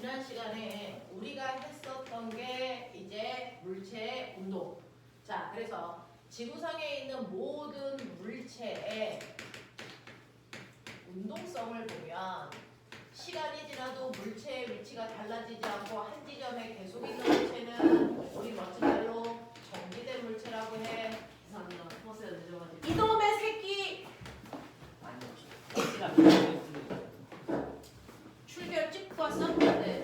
지난 시간에 우리가 했었던 게 이제 물체의 운동. 자, 그래서 지구상에 있는 모든 물체의 운동성을 보면 시간이 지나도 물체의 위치가 달라지지 않고 한 지점에 계속 있는 물체는 우리 멋진 말로 정지된 물체라고 해. 죄송합니다. 버스가 늦어가지고. 이놈의 새끼! 아니요. 버스가 늦어가지고. 출결 찍고 왔어? 네.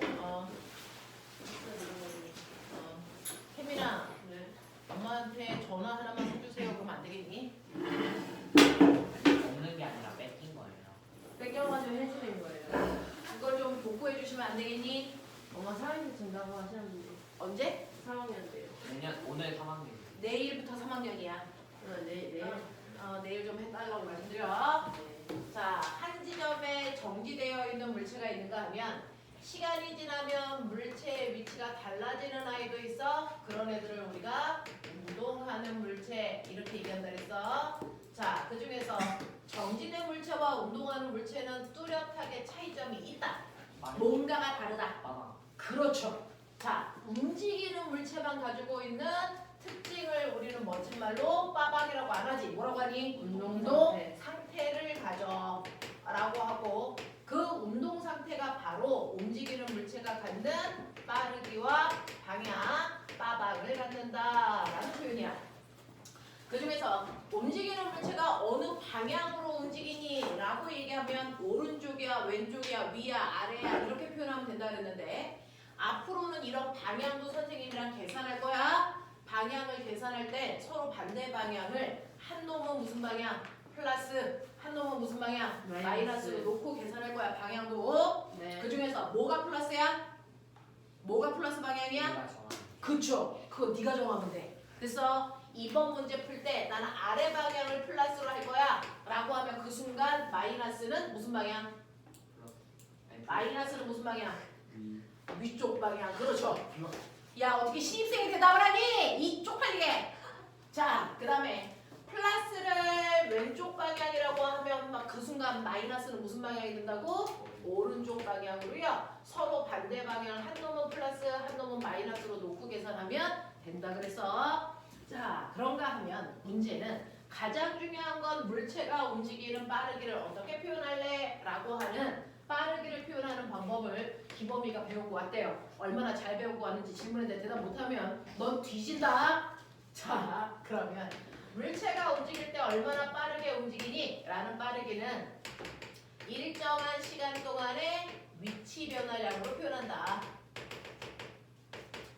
혜민아, 네. 엄마한테 전화 하나만 해주세요. 그럼 안 되겠니? 없는 게 아니라 뺏긴 거예요. 뺏겨가지고 해주는 거예요. 그걸 좀 복구해 주시면 안 되겠니? 엄마 4학년 준다고 하셨는데 언제? 3학년 돼요. 내년 오늘 3학년. 내일부터 3학년이야. 네. 내일 좀 해달라고 말씀드려. 네. 자, 한 지점에 정지되어 있는 물체가 있는가 하면 시간이 지나면 물체의 위치가 달라지는 아이도 있어. 그런 애들을 우리가 운동하는 물체 이렇게 얘기한다 그랬어. 자, 그 중에서 정지된 물체와 운동하는 물체는 뚜렷하게 차이점이 있다. 뭔가가 다르다. 빠방. 그렇죠. 자, 움직이는 물체만 가지고 있는 특징을 우리는 멋진 말로 빠박이라고 안 하지. 뭐라고 하니? 운동 상태를 가져 라고 하고, 그 운동 상태가 바로 움직이는 물체가 갖는 빠르기와 방향, 빠박을 갖는다 라는 표현이야. 그 중에서 움직이는 물체가 어느 방향으로 움직이니 라고 얘기하면 오른쪽이야 왼쪽이야 위야 아래야 이렇게 표현하면 된다 그랬는데, 앞으로는 이런 방향도 선생님이랑 계산할 거야. 방향을 계산할 때 서로 반대 방향을 한 놈은 무슨 방향? 플러스, 한 놈은 무슨 방향? 마이너스로 놓고 계산할 거야. 방향도. 네. 그 중에서 뭐가 플러스야? 뭐가 플러스 방향이야? 내가 정한. 그쵸. 그거 네가 정하면 돼. 그래서 이번 문제 풀 때 나는 아래 방향을 플러스로 할 거야 라고 하면 그 순간 마이너스는 무슨 방향? 마이너스는 무슨 방향? 위쪽 방향. 그렇죠. 야, 어떻게 신입생이 대답을 하니? 이 쪽팔리게. 자, 그 다음에 플러스를 왼쪽 방향이라고 하면 막 그 순간 마이너스는 무슨 방향이 된다고? 오른쪽 방향으로요. 서로 반대 방향을 한 놈은 플러스 한 놈은 마이너스로 놓고 계산하면 된다 그래서. 자, 그런가 하면 문제는 가장 중요한 건 물체가 움직이는 빠르기를 어떻게 표현할래? 라고 하는 빠르기를 표현하는 방법을 기범이가 배우고 왔대요. 얼마나 잘 배우고 왔는지 질문인데 대답 못하면 넌 뒤진다. 자, 그러면 물체가 움직일 때 얼마나 빠르게 움직이니? 라는 빠르기는 일정한 시간 동안의 위치 변화량으로 표현한다.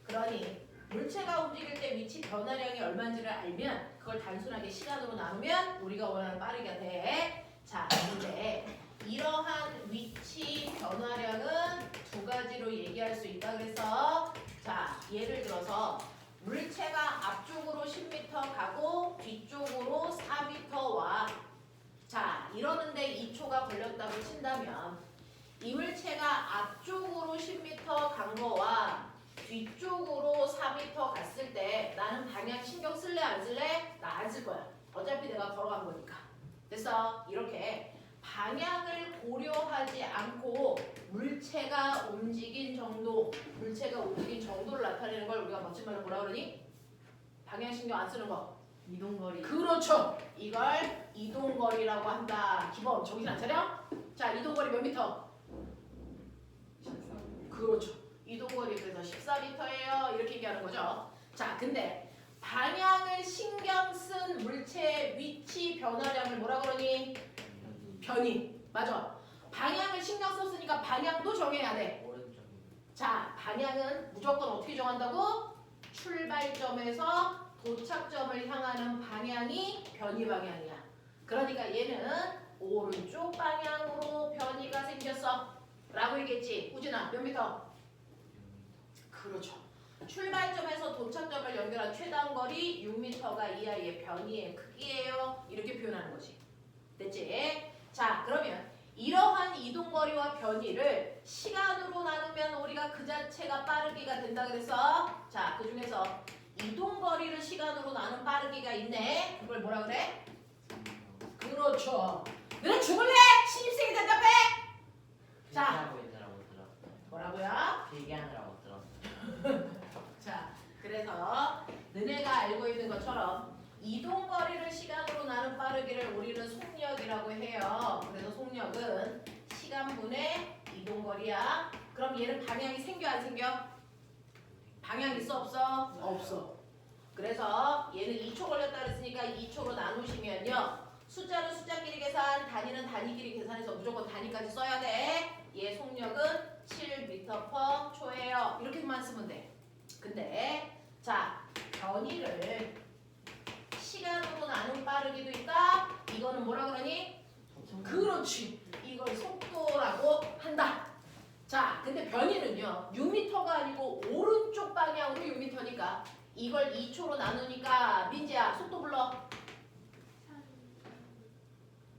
그러니 물체가 움직일 때 위치 변화량이 얼마인지를 알면 그걸 단순하게 시간으로 나누면 우리가 원하는 빠르기가 돼. 자, 근데 이러한 위치 변화량은 두 가지로 얘기할 수 있다 그래서, 자, 예를 들어서 물체가 앞쪽으로 10m 가고 뒤쪽으로 4m 와. 자, 이러는데 2초가 걸렸다고 친다면 이 물체가 앞쪽으로 10m 간 거와 뒤쪽으로 4m 갔을 때 나는 방향 신경 쓸래 안 쓸래? 나 안 쓸 거야. 어차피 내가 걸어간 거니까. 그래서 이렇게 방향을 고려하지 않고 물체가 움직인 정도를 나타내는 걸 우리가 멋진 말로 뭐라 그러니? 방향 신경 안 쓰는 거. 이동거리. 그렇죠. 이걸 이동거리라고 한다. 기본 정신 안 차려? 자, 이동거리 몇 미터? 그렇죠. 이동거리 그래서 14m예요. 이렇게 얘기하는 거죠. 자, 근데 방향을 신경 쓴 물체의 위치 변화량을 뭐라 그러니? 변이. 맞아. 방향을 신경 썼으니까 방향도 정해야 돼. 오른쪽. 자, 방향은 무조건 어떻게 정한다고? 출발점에서 도착점을 향하는 방향이 변이 방향이야. 그러니까 얘는 오른쪽 방향으로 변이가 생겼어 라고 얘기했지. 우진아, 몇 미터? 그렇죠. 출발점에서 도착점을 연결한 최단 거리 6m가 이 아이의 변이의 크기예요. 이렇게 표현하는 거지. 됐지? 자, 그러면 이러한 이동거리와 변이를 시간으로 나누면 우리가 그 자체가 빠르기가 된다 그래서, 자, 그 중에서 이동거리를 시간으로 나눈 빠르기가 있네. 그걸 뭐라 그래? 그렇죠. 너는 죽을래? 신입생이 대답해. 자, 뭐라고요? 뭐라고요? 시간분의 이동거리야. 그럼 얘는 방향이 생겨 안 생겨? 방향 있어 없어? 없어. 그래서 얘는 2초 걸렸다 그랬으니까 2초로 나누시면요. 숫자는 숫자끼리 계산, 단위는 단위끼리 계산해서 무조건 단위까지 써야 돼. 얘 속력은 7m/초예요. 이렇게만 쓰면 돼. 근데 자, 변이를 시간으로 나눈 빠르기도 있다. 이거는 뭐라 그러니? 그렇지. 이걸 속도라고 한다. 자, 근데 변이는요. 6m가 아니고 오른쪽 방향으로 6m니까 이걸 2초로 나누니까 민지야 속도 불러.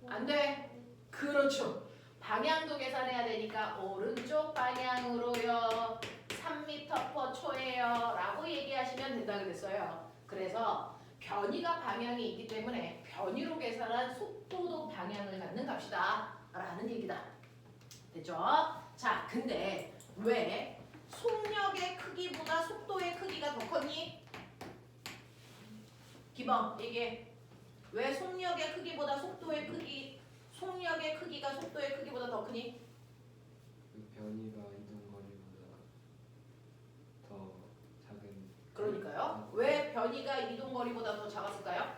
안 돼. 그렇죠. 방향도 계산해야 되니까 오른쪽 방향으로요. 3m/초예요. 라고 얘기하시면 된다 그랬어요. 그래서 변이가 방향이 있기 때문에 변이로 계산한 속도도 방향을 갖는 값이다. 라는 얘기다. 됐죠? 자, 근데 왜 속력의 크기보다 속도의 크기가 더 컸니? 기범 얘기해. 왜 속력의 크기보다 속력의 크기가 속도의 크기보다 더 크니? 그 변이가 이동거리보다 더 작은. 그러니까요. 왜 변이가 이동거리보다 더 작았을까요?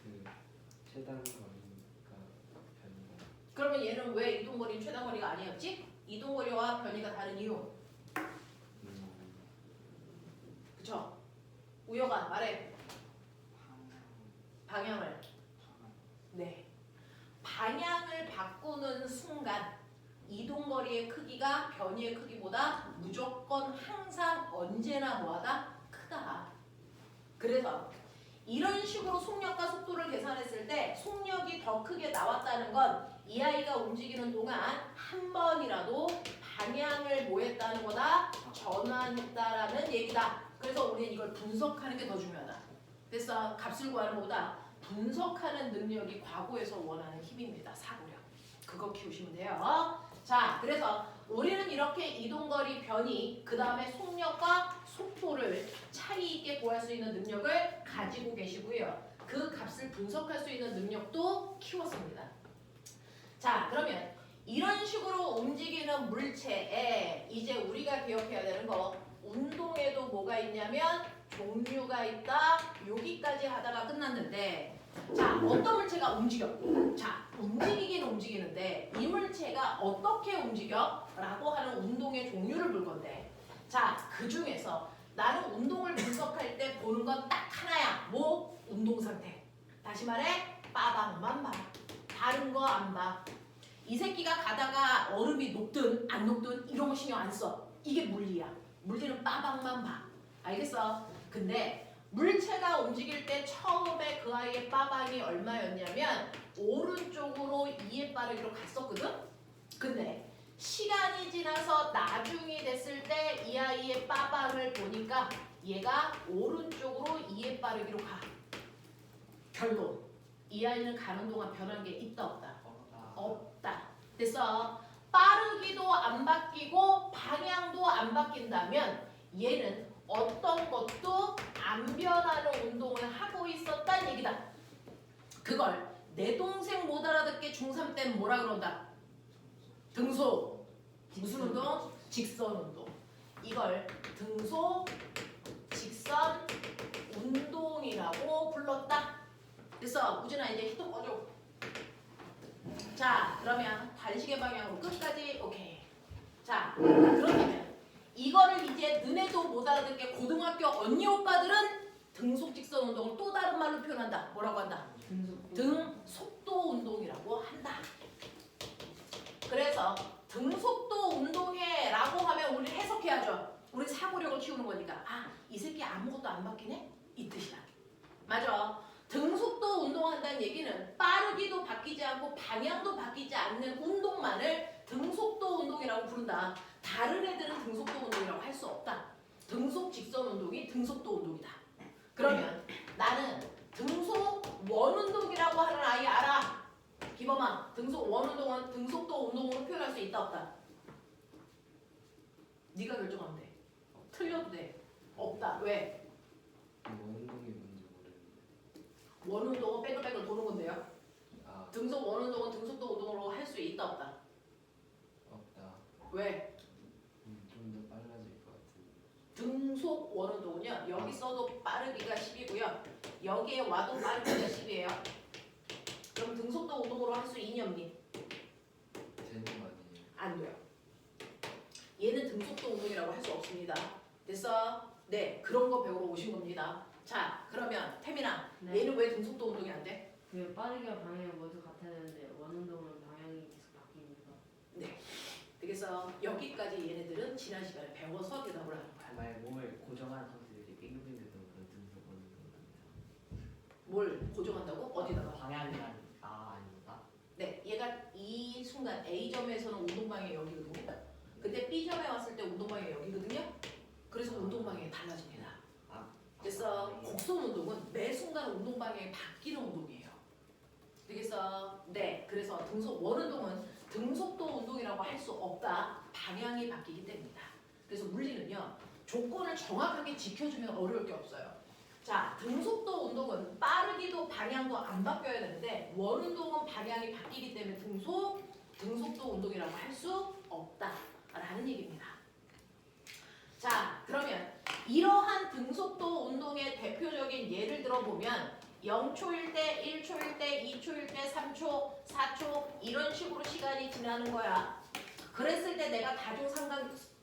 그 최단 거리가 변이가. 그러면 얘는 왜 이동거리는 최단거리가 아니었지? 이동거리와 변이가 다른 이유. 그쵸? 우여가 말해. 방향을. 네. 방향을 바꾸는 순간 이동거리의 크기가 변이의 크기보다 무조건 항상 언제나 뭐하다? 크다. 그래서 이런 식으로 속력과 속도를 계산했을 때 속력이 더 크게 나왔다는 건 이 아이가 움직이는 동안 한 번이라도 방향을 뭐 했다는 거다? 전환했다라는 얘기다. 그래서 우리는 이걸 분석하는 게 더 중요하다. 됐어? 값을 구하는 것보다 분석하는 능력이 과거에서 원하는 힘입니다. 사고력. 그거 키우시면 돼요. 자, 그래서 우리는 이렇게 이동거리 변이, 그 다음에 속력과 속도를 차이 있게 구할 수 있는 능력을 가지고 계시고요. 그 값을 분석할 수 있는 능력도 키웠습니다. 자, 그러면 이런 식으로 움직이는 물체에 이제 우리가 기억해야 되는 거, 운동에도 뭐가 있냐면 종류가 있다. 여기까지 하다가 끝났는데, 자, 어떤 물체가 움직여? 자, 움직이긴 움직이는데 이 물체가 어떻게 움직여? 라고 하는 운동의 종류를 볼 건데, 자, 그 중에서 나는 운동을 분석할 때 보는 건 딱 하나야. 뭐? 운동 상태. 다시 말해, 빠방만 봐. 다른 거 안 봐. 이 새끼가 가다가 얼음이 녹든 안 녹든 이런 거 신경 안 써. 이게 물리야. 물리는 빠방만 봐. 알겠어? 근데 물체가 움직일 때 처음에 그 아이의 빠방이 얼마였냐면 오른쪽으로 2의 빠르기로 갔었거든? 근데 시간이 지나서 나중이 됐을 때 이 아이의 빠방을 보니까 얘가 오른쪽으로 2의 빠르기로 가. 결론. 이 아이는 가는 동안 변한 게 있다 없다? 없다. 됐어? 빠르기도 안 바뀌고 방향도 안 바뀐다면 얘는 어떤 것도 안 변하는 운동을 하고 있었다는 얘기다. 그걸 내 동생 못 알아듣게 중3 때는 뭐라 그런다? 등속. 무슨 운동? 직선 운동. 이걸 등속 직선 운동이라고 불렀다. 됐어. 우진아 이제 히터 꺼줘. 자, 그러면 단시계 방향으로 끝까지 오케이. 자, 그렇다면 이거를 이제 너네도 못 알아듣게 고등학교 언니 오빠들은 등속 직선 운동을 또 다른 말로 표현한다. 뭐라고 한다? 등속도 운동이라고 한다. 그래서 등속도 운동에 라고 하면 우리 해석해야죠. 우리 사고력을 키우는 거니까. 아, 이 새끼 아무것도 안 바뀌네? 이 뜻이야. 맞아. 등속도 운동한다는 얘기는 빠르기도 바뀌지 않고 방향도 바뀌지 않는 운동만을 등속도 운동이라고 부른다. 다른 애들은 등속도 운동이라고 할 수 없다. 등속 직선 운동이 등속도 운동이다. 그러면 나는 등속 원 운동이라고 하는 아이 알아? 기범아, 등속 원 운동은 등속도 운동으로 표현할 수 있다 없다? 네가 결정하면 돼. 틀려도 돼. 없다. 왜? 원운동이 뭔지 모르는데. 원 운동은 뺑글뺑글 도는 건데요. 아, 등속 원 운동은 등속도 운동으로 할 수 있다 없다? 왜? 좀 더 빨라질 것 같은데. 등속 원운동은요. 여기 써도 빠르기가 10이고요. 여기에 와도 빠르기가 10이에요. 그럼 등속도 운동으로 할 수 있니 없니? 되는 거 아니에요? 안 돼요. 얘는 등속도 운동이라고 할 수 없습니다. 됐어? 네, 그런 거 배우러 오신 겁니다. 자, 그러면 태민아, 네. 얘는 왜 등속도 운동이 안 돼? 그 빠르기와 방향이 모두 같아야 되는데 원운동은 방향이 계속 바뀝니다. 네. 그래서 여기까지 얘네들은 지난 시간에 배워서 대답을 하는 거야. 정말 몸을 고정한 선수들이 빙글빙글 도는 그런 등속 운동입니다. 뭘 고정한다고? 어디다가? 방향이란 아닙니다. 네, 얘가 이 순간 A점에서는 운동방향이 여기거든요. 근데 B점에 왔을 때 운동방향이 여기거든요. 그래서 운동방향이 달라집니다. 그래서 곡선 운동은 매 순간 운동방향이 바뀌는 운동이에요. 그래서 네, 그래서 등속 원운동은 등속도 운동이라고 할 수 없다. 방향이 바뀌기 때문이다. 그래서 물리는요, 조건을 정확하게 지켜주면 어려울 게 없어요. 자, 등속도 운동은 빠르기도 방향도 안 바뀌어야 되는데 원운동은 방향이 바뀌기 때문에 등속도 운동이라고 할 수 없다라는 얘기입니다. 자, 그러면 이러한 등속도 운동의 대표적인 예를 들어보면 0초일 때, 1초일 때, 2초일 때, 3초, 4초 이런 식으로 시간이 지나는 거야. 그랬을 때 내가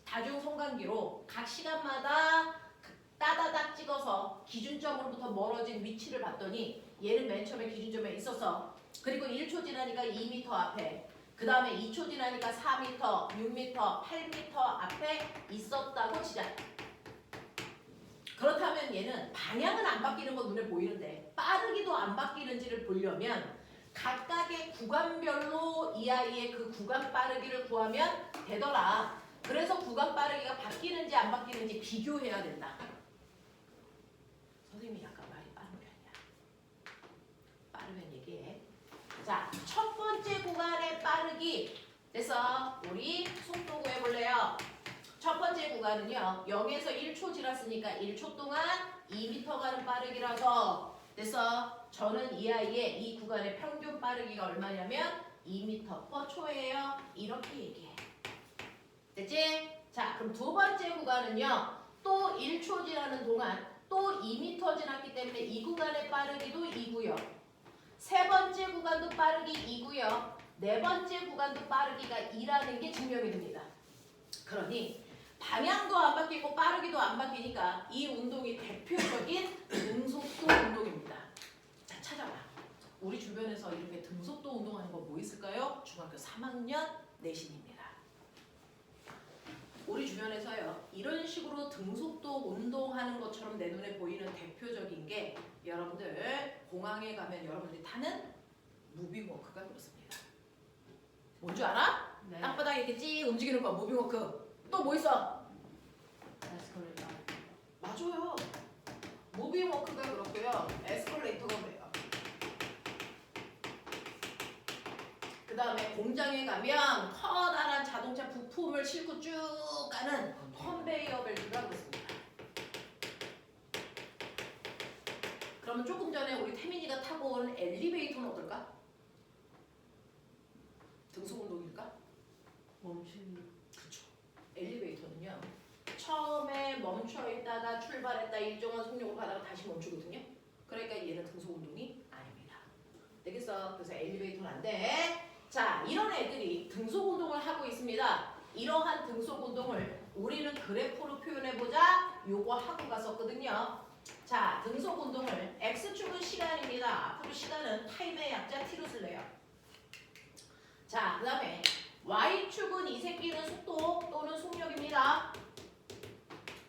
다중성관기로 각 시간마다 따다닥 찍어서 기준점으로부터 멀어진 위치를 봤더니 얘는 맨 처음에 기준점에 있어서 그리고 1초 지나니까 2m 앞에 그 다음에 2초 지나니까 4m, 6m, 8m 앞에 있었다고 치자. 그렇다면 얘는 방향은 안 바뀌는 건 눈에 보이는데 빠르기도 안 바뀌는지를 보려면 각각의 구간별로 이 아이의 그 구간 빠르기를 구하면 되더라. 그래서 구간 빠르기가 바뀌는지 안 바뀌는지 비교해야 된다. 선생님이 약간 말이 빠른 편이야. 빠르면 얘기해. 자, 첫 번째 구간의 빠르기. 그래서 우리 속도 구해볼래요. 첫 번째 구간은요. 0에서 1초 지났으니까 1초 동안 2m 가는 빠르기라서 그래서 저는 이 아이의 이 구간의 평균 빠르기가 얼마냐면 2m/초예요. 이렇게 얘기해. 됐지? 자, 그럼 두 번째 구간은요. 또 1초 지나는 동안 또 2m 지났기 때문에 이 구간의 빠르기도 2고요. 세 번째 구간도 빠르기 2고요. 네 번째 구간도 빠르기가 2라는 게 증명이 됩니다. 그러니 방향도 안 바뀌고 빠르기도 안 바뀌니까 이 운동이 대표적인 등속도 운동입니다. 자, 찾아봐. 우리 주변에서 이렇게 등속도 운동하는 거 뭐 있을까요? 중학교 3학년 내신입니다. 우리 주변에서요. 이런 식으로 등속도 운동하는 것처럼 내 눈에 보이는 대표적인 게 여러분들 공항에 가면 여러분들이 타는 무빙워크가 그렇습니다. 뭔 줄 알아? 네. 땅바닥에 이렇게 찌 움직이는 거 무빙워크. 또 뭐 있어? 에스컬레이터. 맞아요. 무빙워크가 그렇고요. 에스컬레이터가 그래요. 그 다음에 공장에 가면 커다란 자동차 부품을 싣고 쭉 가는 컨베이어 벨트가 그렇습니다. 그러면 조금 전에 우리 태민이가 타고 온 엘리베이터는 어떨까? 등속 운동일까? 멈추기. 그렇죠. 엘리베이터는요. 처음에 멈춰 있다가 출발했다 일정한 속력을 가다가 다시 멈추거든요. 그러니까 얘는 등속 운동이 아닙니다. 되겠어? 그래서 엘리베이터는 안 돼. 자, 이런 애들이 등속 운동을 하고 있습니다. 이러한 등속 운동을 우리는 그래프로 표현해보자. 요거 하고 갔었거든요. 자, 등속 운동을 X축은 시간입니다. 앞으로 시간은 타임의 약자 T로 쓸래요. 자, 그 다음에 Y축은 이 새끼는 속도 또는 속력입니다.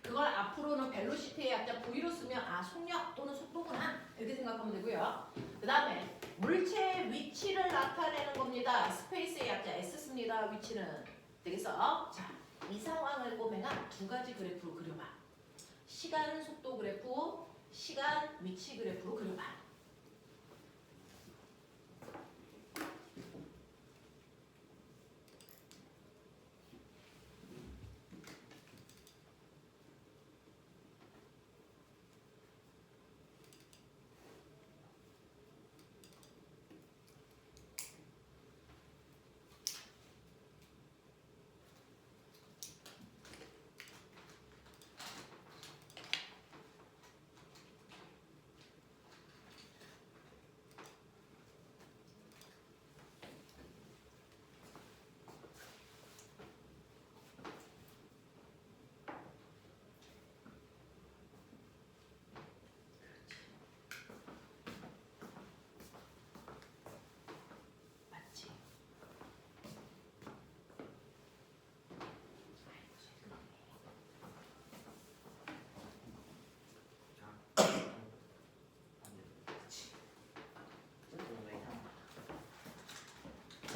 그걸 앞으로는 벨로시티의 약자 V로 쓰면 아, 속력 또는 속도구나 이렇게 생각하면 되고요. 그 다음에 물체의 위치를 나타내는 겁니다. 스페이스의 약자 S 씁니다. 위치는. 되겠어? 자, 이 상황을 보면 두 가지 그래프로 그려봐. 시간 속도 그래프, 시간 위치 그래프로 그려봐.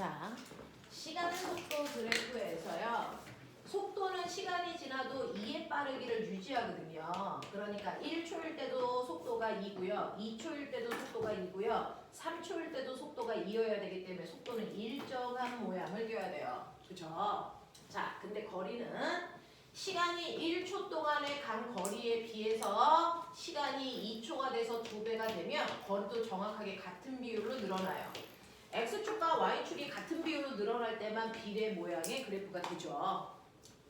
자, 시간 속도 그래프에서요. 속도는 시간이 지나도 2의 빠르기를 유지하거든요. 그러니까 1초일 때도 속도가 2고요. 2초일 때도 속도가 2고요. 3초일 때도 속도가 2여야 되기 때문에 속도는 일정한 모양을 띄어야 돼요. 그죠? 자, 근데 거리는 시간이 1초 동안에 간 거리에 비해서 시간이 2초가 돼서 2배가 되면 거리도 정확하게 같은 비율로 늘어나요. X축과 Y축이 같은 비율로 늘어날 때만 비례 모양의 그래프가 되죠.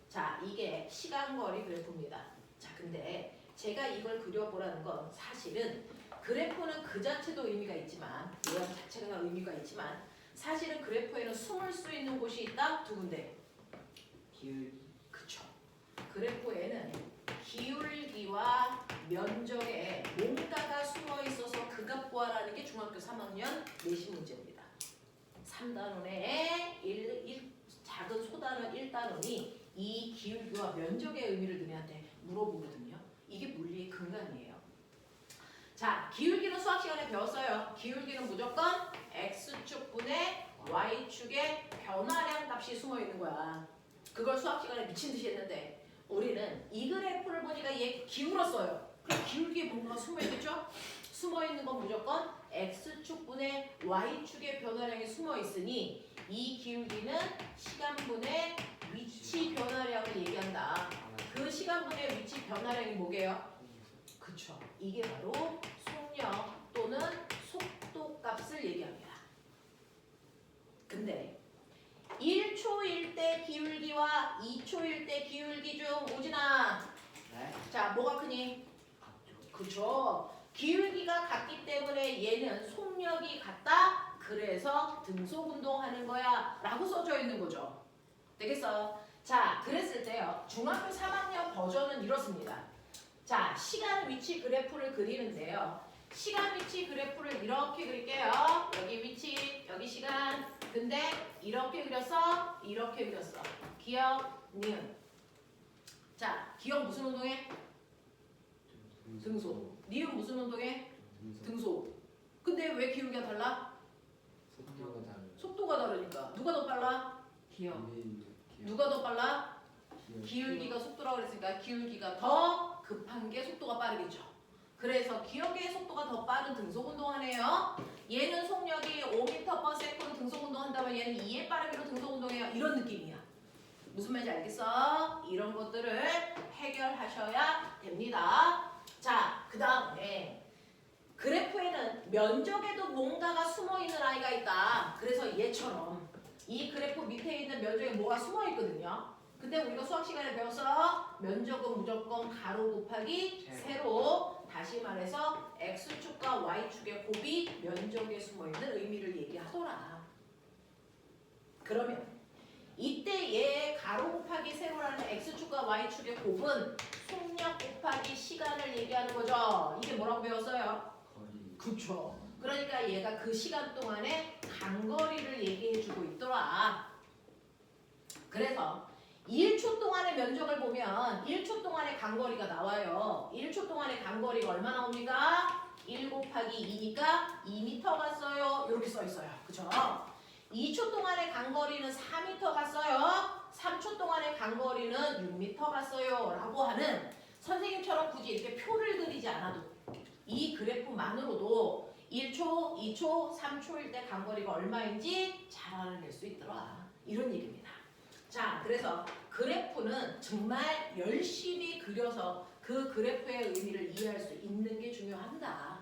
자, 이게 시간거리 그래프입니다. 자, 근데 제가 이걸 그려보라는 건 사실은 그래프는 그 자체도 의미가 있지만 모양 자체가 의미가 있지만 사실은 그래프에는 숨을 수 있는 곳이 있다. 두 군데. 기울기. 그쵸. 그래프에는 기울기와 면적에 뭔가가 숨어 있어서 그 값 구하라는 게 중학교 3학년 내신 문제입니다. 3단원에 작은 소단원 1단원이 이 기울기와 면적의 의미를 너네한테 물어보거든요. 이게 물리의 근간이에요. 자, 기울기는 수학 시간에 배웠어요. 기울기는 무조건 x축분의 y축의 변화량 값이 숨어 있는 거야. 그걸 수학 시간에 미친 듯이 했는데 우리는 이 그래프를 보니까 얘 기울었어요. 그럼 기울기에 뭔가 숨어 있겠죠? 숨어 있는 건 무조건 x축분의 y축의 변화량이 숨어 있으니 이 기울기는 시간분의 위치 변화량을 얘기한다. 그 시간분의 위치 변화량이 뭐게요? 그쵸. 이게 바로 속력 또는 속도 값을 얘기합니다. 근데 1초일 때 기울기와 2초일 때 기울기 중 오진아. 네? 자, 뭐가 크니? 같죠. 그쵸. 기울기가 같기 때문에 얘는 속력이 같다. 그래서 등속 운동하는 거야 라고 써져 있는 거죠. 되겠어? 자, 그랬을 때요. 중학교 3학년 버전은 이렇습니다. 자, 시간 위치 그래프를 그리는데요. 시간 위치 그래프를 이렇게 그릴게요. 여기 위치, 여기 시간. 근데 이렇게 그렸어? 이렇게 그렸어. 기억, 니은. 자, 기억 무슨 운동해? 등속. 니은 무슨 운동해? 등속. 근데 왜 기울기가 달라? 속도가 다르. 속도가 다르니까. 누가 더 빨라? 기억. 누가 더 빨라? 기울기가 속도라고 그랬으니까 기울기가 더 급한 게 속도가 빠르겠죠. 그래서 기억의 속도가 더 빠른 등속 운동하네요. 얘는 속력이 5m/s로 등속 운동한다면 얘는 2의 빠르기로 등속 운동해요. 이런 느낌이야. 무슨 말인지 알겠어? 이런 것들을 해결하셔야 됩니다. 자, 그 다음에 그래프에는 면적에도 뭔가가 숨어있는 아이가 있다. 그래서 얘처럼 이 그래프 밑에 있는 면적에 뭐가 숨어있거든요. 근데 우리가 수학 시간에 배웠어. 면적은 무조건 가로 곱하기 세로. 다시 말해서 x축과 y축의 곱이 면적에 숨어있는 의미를 얘기하더라. 그러면 이때 얘 가로 곱하기 세로라는 x축과 y축의 곱은 속력 곱하기 시간을 얘기하는 거죠. 이게 뭐라고 배웠어요? 거리. 그쵸. 그러니까 얘가 그 시간 동안에 간거리를 얘기해주고 있더라. 그래서 1초 동안의 면적을 보면 1초 동안의 간거리가 나와요. 1초 동안의 간거리가 얼마 나옵니까? 1 곱하기 2니까 2m 갔어요. 이렇게 써 있어요. 그쵸? 2초 동안의 간거리는 4m 갔어요. 3초 동안의 간거리는 6m 갔어요. 라고 하는 선생님처럼 굳이 이렇게 표를 그리지 않아도 이 그래프만으로도 1초, 2초, 3초일 때 간거리가 얼마인지 잘 알아낼 수 있더라. 이런 얘기입니다. 자, 그래서 그래프는 정말 열심히 그려서 그 그래프의 의미를 이해할 수 있는 게 중요합니다.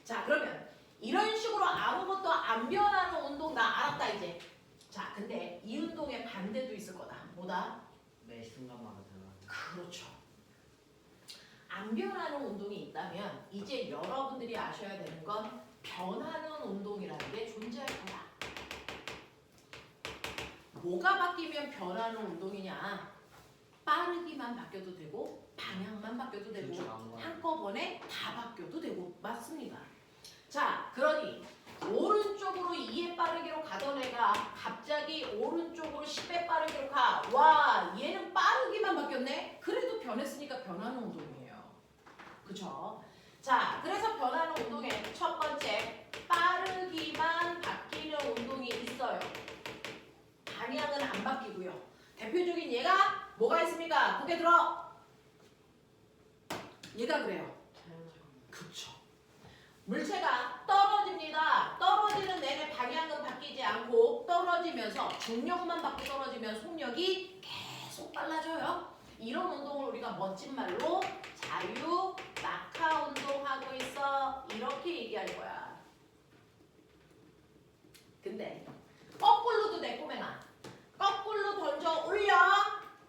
자, 그러면 이런 식으로 아무것도 안 변하는 운동 나 알았다 이제. 자, 근데 이 운동의 반대도 있을 거다. 뭐다? 매 순간마다 변하는. 그렇죠. 안 변하는 운동이 있다면 이제 여러분들이 아셔야 되는 건 변하는 운동이라는 게 존재할 거다. 뭐가 바뀌면 변하는 운동이냐? 빠르기만 바뀌어도 되고 방향만 바뀌어도 되고 한꺼번에 다 바뀌어도 되고 맞습니다. 자, 그러니 오른쪽으로 2의 빠르기로 가던 애가 갑자기 오른쪽으로 10의 빠르기로 가. 와, 얘는 빠르기만 바뀌었네? 그래도 변했으니까 변하는 운동이에요. 그쵸? 자, 그래서 변하는 운동의 첫 번째 빠르기만 바뀌는 운동이 있어요. 대표적인 얘가 뭐가 있습니까? 고개 들어. 얘가 그래요. 그렇죠. 물체가 떨어집니다. 떨어지는 내내 방향은 바뀌지 않고 떨어지면서 중력만 바뀌 떨어지면 속력이 계속 빨라져요. 이런 운동을 우리가 멋진 말로 자유 낙하 운동하고 있어. 이렇게 얘기할 거야. 근데 거꾸로도 돼, 꼬맹아. 거꾸로 던져 올려.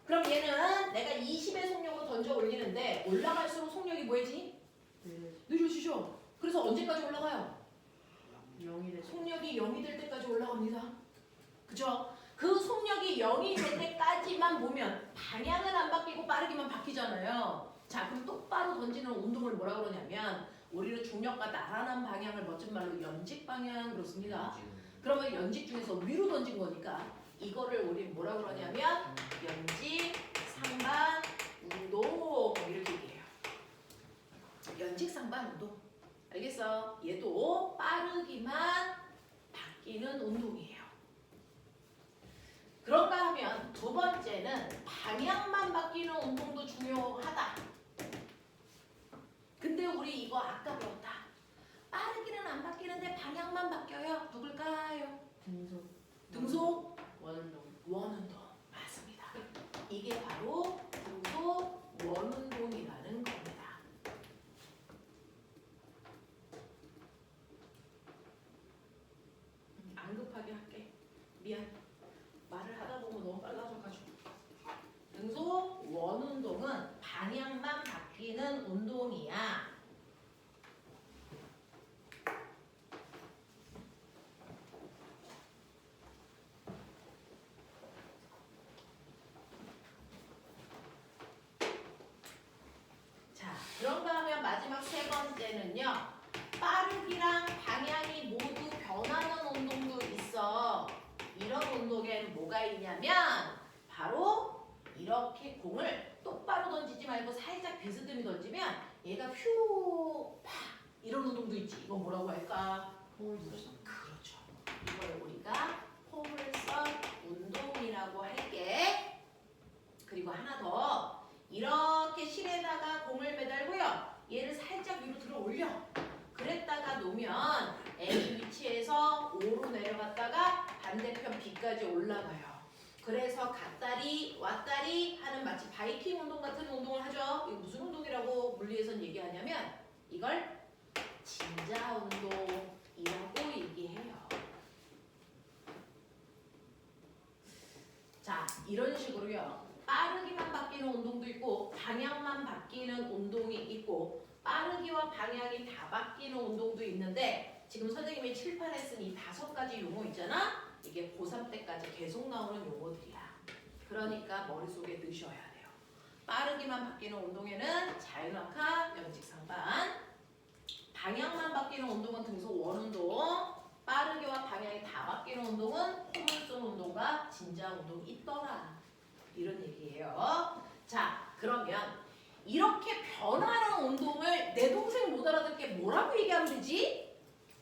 그럼 얘는 내가 20의 속력으로 던져 올리는데 올라갈수록 속력이 뭐해지? 느려지죠. 그래서 언제까지 올라가요? 0이 돼. 속력이 0이 될 때까지 올라갑니다. 그죠? 그 속력이 0이 될 때까지만 보면 방향은 안 바뀌고 빠르기만 바뀌잖아요. 자, 그럼 똑바로 던지는 운동을 뭐라 그러냐면 우리는 중력과 나란한 방향을 멋진 말로 연직 방향으로 씁니다. 그러면 연직 중에서 위로 던진 거니까 이거를 우리 뭐라 그러냐면 연직 상반 운동 이렇게 얘기해요. 연직 상반 운동. 알겠어? 얘도 빠르기만 바뀌는 운동이에요. 그런가 하면 두 번째는 방향만 바뀌는 운동도 중요하다. 근데 우리 이거 아까 배웠다. 빠르기는 안 바뀌는데 방향만 바뀌어요. 누굴까요? 등속. 등속 원운동. 원운동. 맞습니다. 이게 바로 등속 원운동이라는 겁니다. 안 급하게 할게. 미안. 말을 하다 보면 너무 빨라져가지고. 등속 원운동은 방향만 바뀌는 운동이야. 자, 그런가 하면 마지막 세 번째는요. 빠르기랑 방향이 모두 변하는 운동도 있어. 이런 운동에는 뭐가 있냐면 바로 이렇게 공을 똑바로 던지지 말고 살짝 비스듬히 던지면 얘가 휴, 팍 이런 운동도 있지. 이거 뭐라고 할까? 포물선. 그렇죠. 이걸 우리가 포물선 운동이라고 할게. 그리고 하나 더. 이렇게 실에다가 공을 매달고요. 얘를 살짝 위로 들어 올려. 그랬다가 놓으면 A 위치에서 O로 내려갔다가 반대편 B까지 올라가요. 그래서 갔다리 왔다리 하는 마치 바이킹 운동 같은 운동을 하죠. 이거 무슨 운동이라고 물리에선 얘기하냐면 이걸 진자 운동이라고 얘기해요. 자, 이런 식으로요. 빠르기만 바뀌는 운동도 있고 방향만 바뀌는 운동이 있고 빠르기와 방향이 다 바뀌는 운동도 있는데 지금 선생님이 칠판에 쓴 이 5가지 용어 있잖아. 이게 고3 때까지 계속 나오는 용어들이야. 그러니까 머릿속에 넣으셔야 돼요. 빠르기만 바뀌는 운동에는 자유낙하, 연직상반. 방향만 바뀌는 운동은 등속 원운동. 빠르기와 방향이 다 바뀌는 운동은 포물선 운동과 진자 운동이 있더라. 이런 얘기예요. 자, 그러면 이렇게 변하는 운동을 내 동생 못 알아듣게 뭐라고 얘기하면 되지?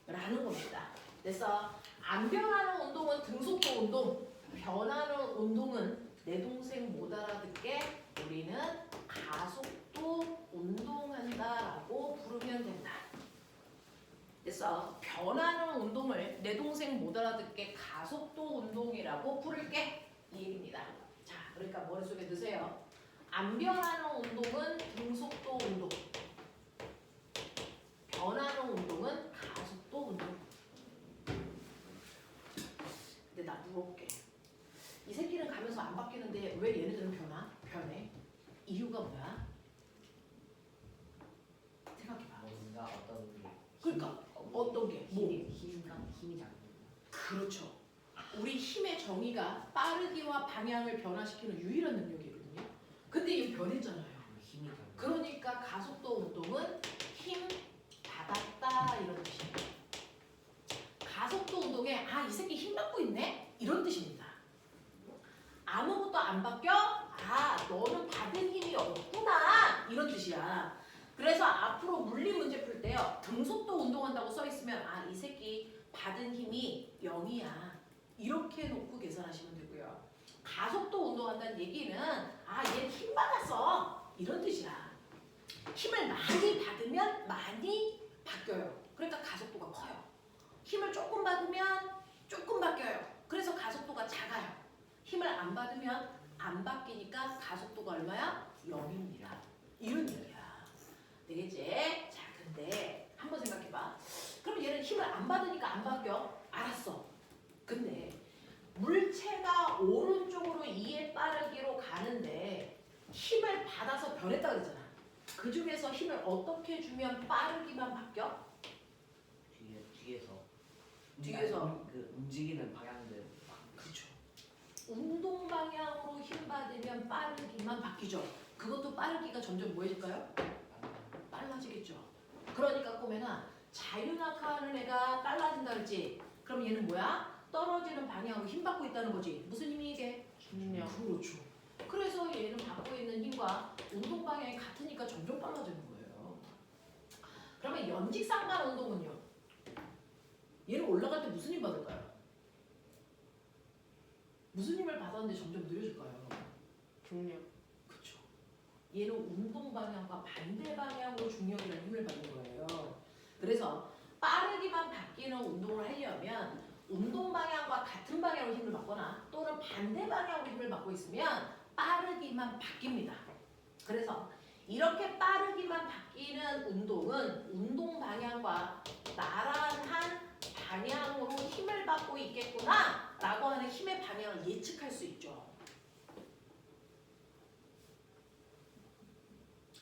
라는 겁니다. 그래서 안 변하는 운동은 등속도 운동, 변하는 운동은 내 동생 못 알아듣게 우리는 가속도 운동한다라고 부르면 된다. 그래서 변하는 운동을 내 동생 못 알아듣게 가속도 운동이라고 부를게. 이 얘기입니다. 자, 그러니까 머릿속에 넣으세요. 안 변하는 운동은 등속도 운동. 변하는 운동은 가속도 운동. 근데 나 물어볼게. 이 새끼는 가면서 안 바뀌는데 왜 얘네들은 변해? 이유가 뭐야? 생각해봐. 뭔가 어떤 게 그러니까 어떤 게? 뭐? 힘이 작은. 그렇죠. 우리 힘의 정의가 빠르기와 방향을 변화시키는 유일한 능력이거든요. 근데 이거 변했잖아요. 힘이 작은. 그러니까 가속도 운동은 힘 받았다 이런 뜻이에요. 가속도 운동에 이 새끼 힘 받고 있네? 이런 뜻입니다. 아무것도 안 바뀌어? 너는 받은 힘이 없구나 이런 뜻이야. 그래서 앞으로 물리 문제 풀 때요. 등속도 운동한다고 써 있으면 이 새끼 받은 힘이 0이야. 이렇게 놓고 계산하시면 되고요. 가속도 운동한다는 된다는 얘기는 얘는 힘 받았어 이런 뜻이야. 힘을 많이 받으면 많이 바뀌어요. 그러니까 가속도가 커요. 힘을 조금 받으면 조금 바뀌어요. 그래서 가속도가 작아요. 힘을 안 받으면 안 바뀌니까 가속도가 얼마야? 0입니다. 이런 얘기야. 되겠지? 자, 근데 한번 생각해봐. 그럼 얘는 힘을 안 받으니까 안 바뀌어? 알았어. 근데 물체가 오른쪽으로 2의 빠르기로 가는데 힘을 받아서 변했다 그랬잖아. 그 중에서 힘을 어떻게 주면 빠르기만 바뀌어? 뒤에서. 그 움직이는 방향들. 그렇죠. 운동 방향으로 힘 받으면 빠르기만 바뀌죠. 그것도 빠르기가 점점 뭐해질까요? 빨라지겠죠. 그러니까 꼬매나 자유낙하하는 애가 빨라진다 그랬지. 그럼 얘는 뭐야? 떨어지는 방향으로 힘 받고 있다는 거지. 무슨 힘이 이게? 중력. 그렇죠. 그래서 얘는 받고 있는 힘과 운동 방향이 같으니까 점점 빨라지는 거예요. 그러면 연직상반 운동은요? 얘는 올라갈 때 무슨 힘 받을까요? 무슨 힘을 받았는데 점점 느려질까요? 중력. 그렇죠. 얘는 운동 방향과 반대 방향으로 중력이라는 힘을 받는 거예요. 그래서 빠르기만 바뀌는 운동을 하려면 운동 방향과 같은 방향으로 힘을 받거나 또는 반대 방향으로 힘을 받고 있으면 빠르기만 바뀝니다. 그래서 이렇게 빠르기만 바뀌는 운동은 운동 방향과 나란한 방향으로 힘을 받고 있겠구나 라고 하는 힘의 방향을 예측할 수 있죠.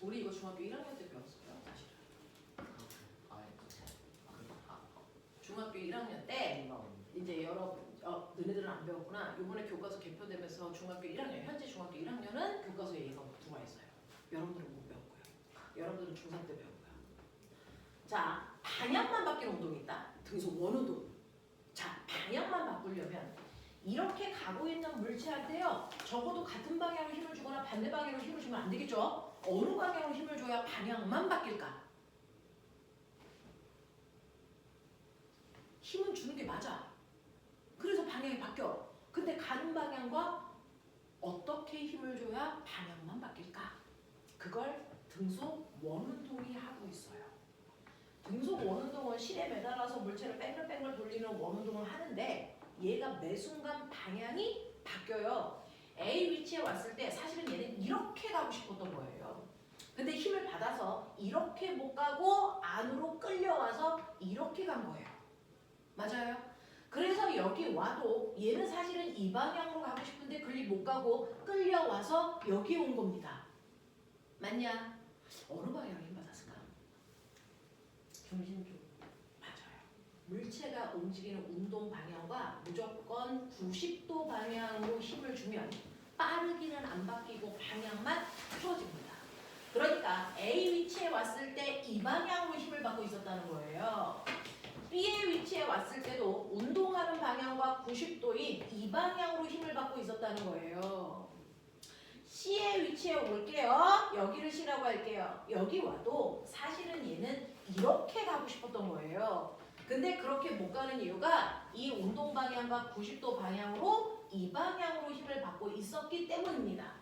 우리 이거 중학교 1학년 때 배웠어요. 사실은. 중학교 1학년 때 이제 여러분 너네들은 안 배웠구나. 이번에 교과서 개표되면서 중학교 1학년 현재 중학교 1학년은 교과서에 얘가 들어와 있어요. 여러분들은 못 배웠고요. 여러분들은 중3 때 배웠고요. 자, 방향만 바뀌는 운동이 있다. 등속 원운동. 자, 방향만 바꾸려면 이렇게 가고 있는 물체한테요. 적어도 같은 방향으로 힘을 주거나 반대 방향으로 힘을 주면 안 되겠죠. 어느 방향으로 힘을 줘야 방향만 바뀔까? 힘은 주는 게 맞아. 그래서 방향이 바뀌어. 근데 가는 방향과 어떻게 힘을 줘야 방향만 바뀔까? 그걸 등속 원운동이 하고 있어요. 등속 원운동은 실에 매달아서 물체를 뺑글뺑글 돌리는 원운동을 하는데 얘가 매 순간 방향이 바뀌어요. A 위치에 왔을 때 사실은 얘는 이렇게 가고 싶었던 거예요. 근데 힘을 받아서 이렇게 못 가고 안으로 끌려와서 이렇게 간 거예요. 맞아요? 그래서 여기 와도 얘는 사실은 이 방향으로 가고 싶은데 그리 못 가고 끌려와서 여기 온 겁니다. 맞냐? 어느 방향으로 힘 받았을까? 중심 쪽. 맞아요. 물체가 움직이는 운동 방향과 무조건 90도 방향으로 힘을 주면 빠르기는 안 바뀌고 방향만 틀어집니다. 그러니까 A 위치에 왔을 때 이 방향으로 힘을 받고 있었다는 거예요. B의 위치에 왔을 때도 운동하는 방향과 90도인 이 방향으로 힘을 받고 있었다는 거예요. C의 위치에 올게요. 여기를 C라고 할게요. 여기 와도 사실은 얘는 이렇게 가고 싶었던 거예요. 근데 그렇게 못 가는 이유가 이 운동 방향과 90도 방향으로 이 방향으로 힘을 받고 있었기 때문입니다.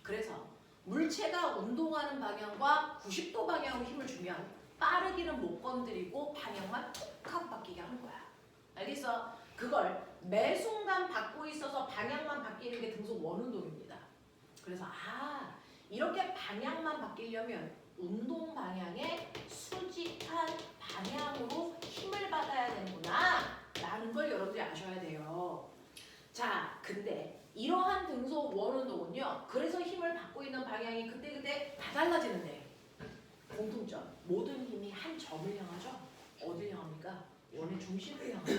그래서 물체가 운동하는 방향과 90도 방향으로 힘을 주면 빠르기는 못 건드리고 방향만 툭 하고 바뀌게 하는 거야. 알겠어? 그걸 매 순간 받고 있어서 방향만 바뀌는 게 등속 원운동입니다. 그래서 이렇게 방향만 바뀌려면 운동 방향에 수직한 방향으로 힘을 받아야 되는구나 라는 걸 여러분들이 아셔야 돼요. 자, 근데 이러한 등속 원운동은요. 그래서 힘을 받고 있는 방향이 그때그때 다 달라지는데 공통점. 모든 힘이 한 점을 향하죠. 어딜 향합니까? 원의 중심을 향하죠.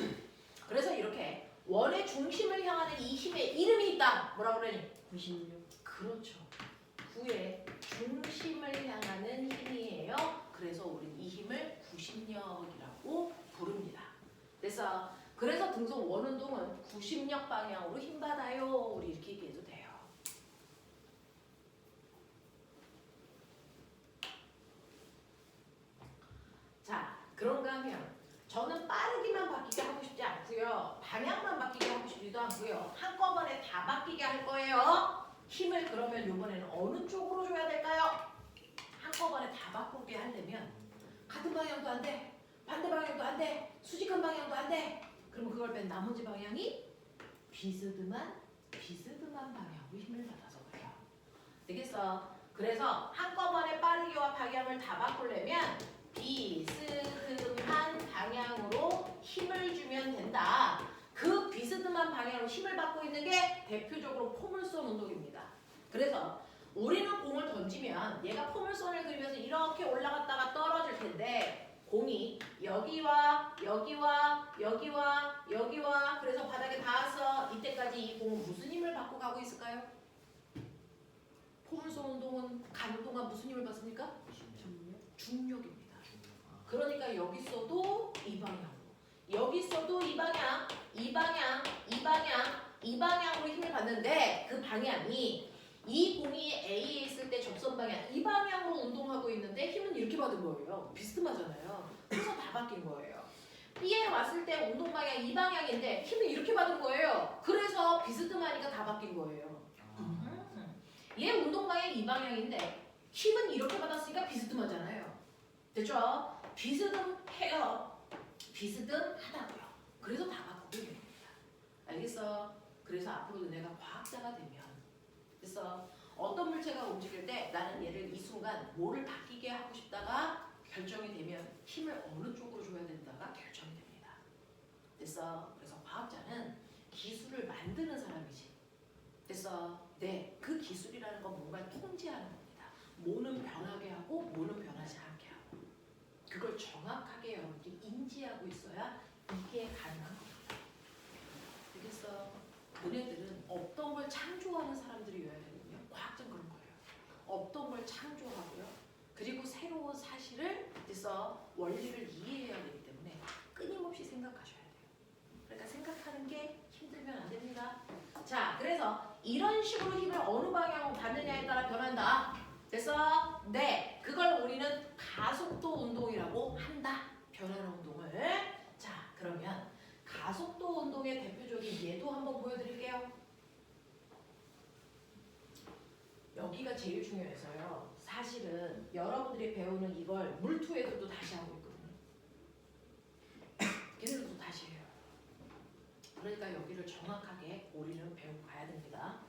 그래서 이렇게 원의 중심을 향하는 이 힘의 이름이 있다. 뭐라고 그러니? 96. 그렇죠. 구의 중심을 향하는 힘이에요. 그래서 우리는 이 힘을 구심력이라고 부릅니다. 그래서 등속 원운동은 구심력 방향으로 힘 받아요. 우리 이렇게 얘기해도 돼요. 자, 그런가 하면 저는 빠르기만 바뀌게 하고 싶지 않고요. 방향만 바뀌게 하고 싶지도 않고요. 한꺼번에 다 바뀌게 할 거예요. 힘을 그러면 이번에는 어느 쪽으로 줘야 될까요? 한꺼번에 다 바꾸게 하려면 같은 방향도 안 돼. 반대 방향도 안 돼. 수직한 방향도 안 돼. 그럼 그걸 뺀 나머지 방향이 비스듬한 방향으로 힘을 받아서 그래요. 되겠어? 그래서 한꺼번에 빠르기와 방향을 다 바꾸려면 비스듬한 방향으로 힘을 주면 된다. 그 비스듬한 방향으로 힘을 받고 있는 게 대표적으로 포물선 운동입니다. 그래서 우리는 공을 던지면 얘가 포물선을 그리면서 이렇게 올라갔다가 떨어질 텐데 공이 여기와 여기와 여기와 여기와 그래서 바닥에 닿아서 이때까지 이 공은 무슨 힘을 받고 가고 있을까요? 포물선 운동은 가는 동안 무슨 힘을 받습니까? 중력입니다. 그러니까 여기 있어도 이 방향으로, 여기 있어도 이 방향, 이 방향, 이 방향, 이 방향으로 힘을 받는데 그 방향이 이 공이 A에 있을 때 접선 방향 이 방향으로 운동하고 있는데 힘은 이렇게 받은 거예요. 비스듬하잖아요. 그래서 다 바뀐 거예요. B에 왔을 때 운동 방향 이 방향인데 힘은 이렇게 받은 거예요. 그래서 비스듬하니까 다 바뀐 거예요. 얘 운동 방향 이 방향인데 힘은 이렇게 받았으니까 비스듬하잖아요. 됐죠? 비스듬해요. 비스듬하다고요. 그래서 다 바꾸게 됩니다. 알겠어? 그래서 앞으로도 내가 과학자가 되면 그래서 어떤 물체가 움직일 때 나는 얘를 이 순간 뭐를 바뀌게 하고 싶다가 결정이 되면 힘을 어느 쪽으로 줘야 된다가 결정이 됩니다. 됐어? 그래서 과학자는 기술을 만드는 사람이지. 됐어? 네, 그 기술이라는 건 뭔가를 통제하는 겁니다. 뭐는 변하게 하고 뭐는 변하지 않게 하고 그걸 정확하게 여러분들이 인지하고 있어야 이게 가능한 겁니다. 알겠어? 너네들은 없던 걸 창조하는 사람들이어야 되거든요. 과학자는 그런 거예요. 없던 걸 창조하고요. 그리고 새로운 사실을 그래서 원리를 이해해야 되기 때문에 끊임없이 생각하셔야 돼요. 그러니까 생각하는 게 힘들면 안 됩니다. 자, 그래서 이런 식으로 힘을 어느 방향으로 받느냐에 따라 변한다. 됐어? 네, 그걸 우리는 가속도 운동이라고 한다. 변하는 운동을. 자, 그러면 가속도 운동의 대표적인 예도 한번 보여드릴게요. 여기가 제일 중요해서요. 사실은 여러분들이 배우는 이걸 물투 애들도 다시 하고 있거든요. 걔네들도 다시 해요. 그러니까 여기를 정확하게 우리는 배우고 가야 됩니다.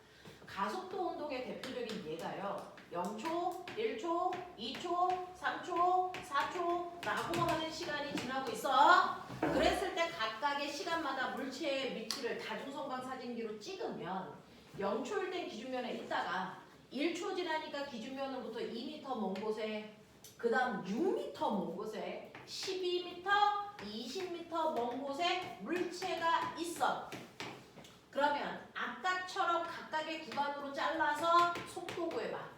가속도 운동의 대표적인 예가요. 0초, 1초, 2초, 3초, 4초 라고 하는 시간이 지나고 있어. 그랬을 때 각각의 시간마다 물체의 위치를 다중성광 사진기로 찍으면 0초일 땐 기준면에 있다가 1초 지나니까 기준면으로부터 2m 먼 곳에 그 다음 6m 먼 곳에 12m, 20m 먼 곳에 물체가 있어. 그러면 아까처럼 각각의 구간으로 잘라서 속도 구해봐.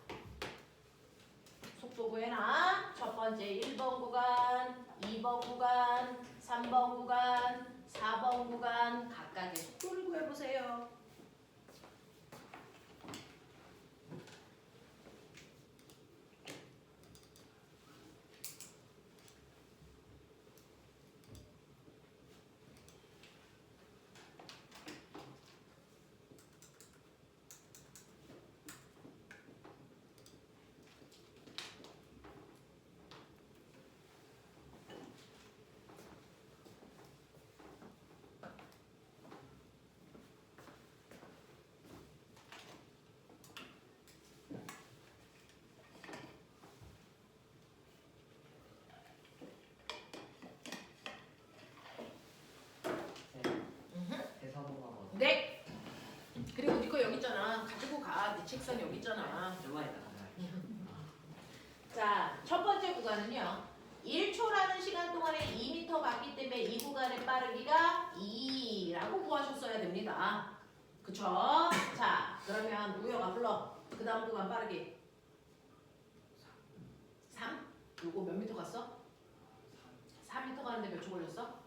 속도 구해놔. 첫 번째 1번 구간, 2번 구간, 3번 구간, 4번 구간 각각의 속도를 구해보세요. 대사동하고 네. 그리고 네 거 여기 있잖아. 가지고 가. 네 책상 여기 있잖아. 얼마에다가 자, 첫 번째 구간은요. 1초라는 시간 동안에 2m 갔기 때문에 이 구간의 빠르기가 2라고 구하셨어야 됩니다. 그쵸? 자, 그러면 우혁아 불러. 그 다음 구간 빠르기 3? 요거 몇 미터 갔어? 4m 가는데 몇 초 걸렸어?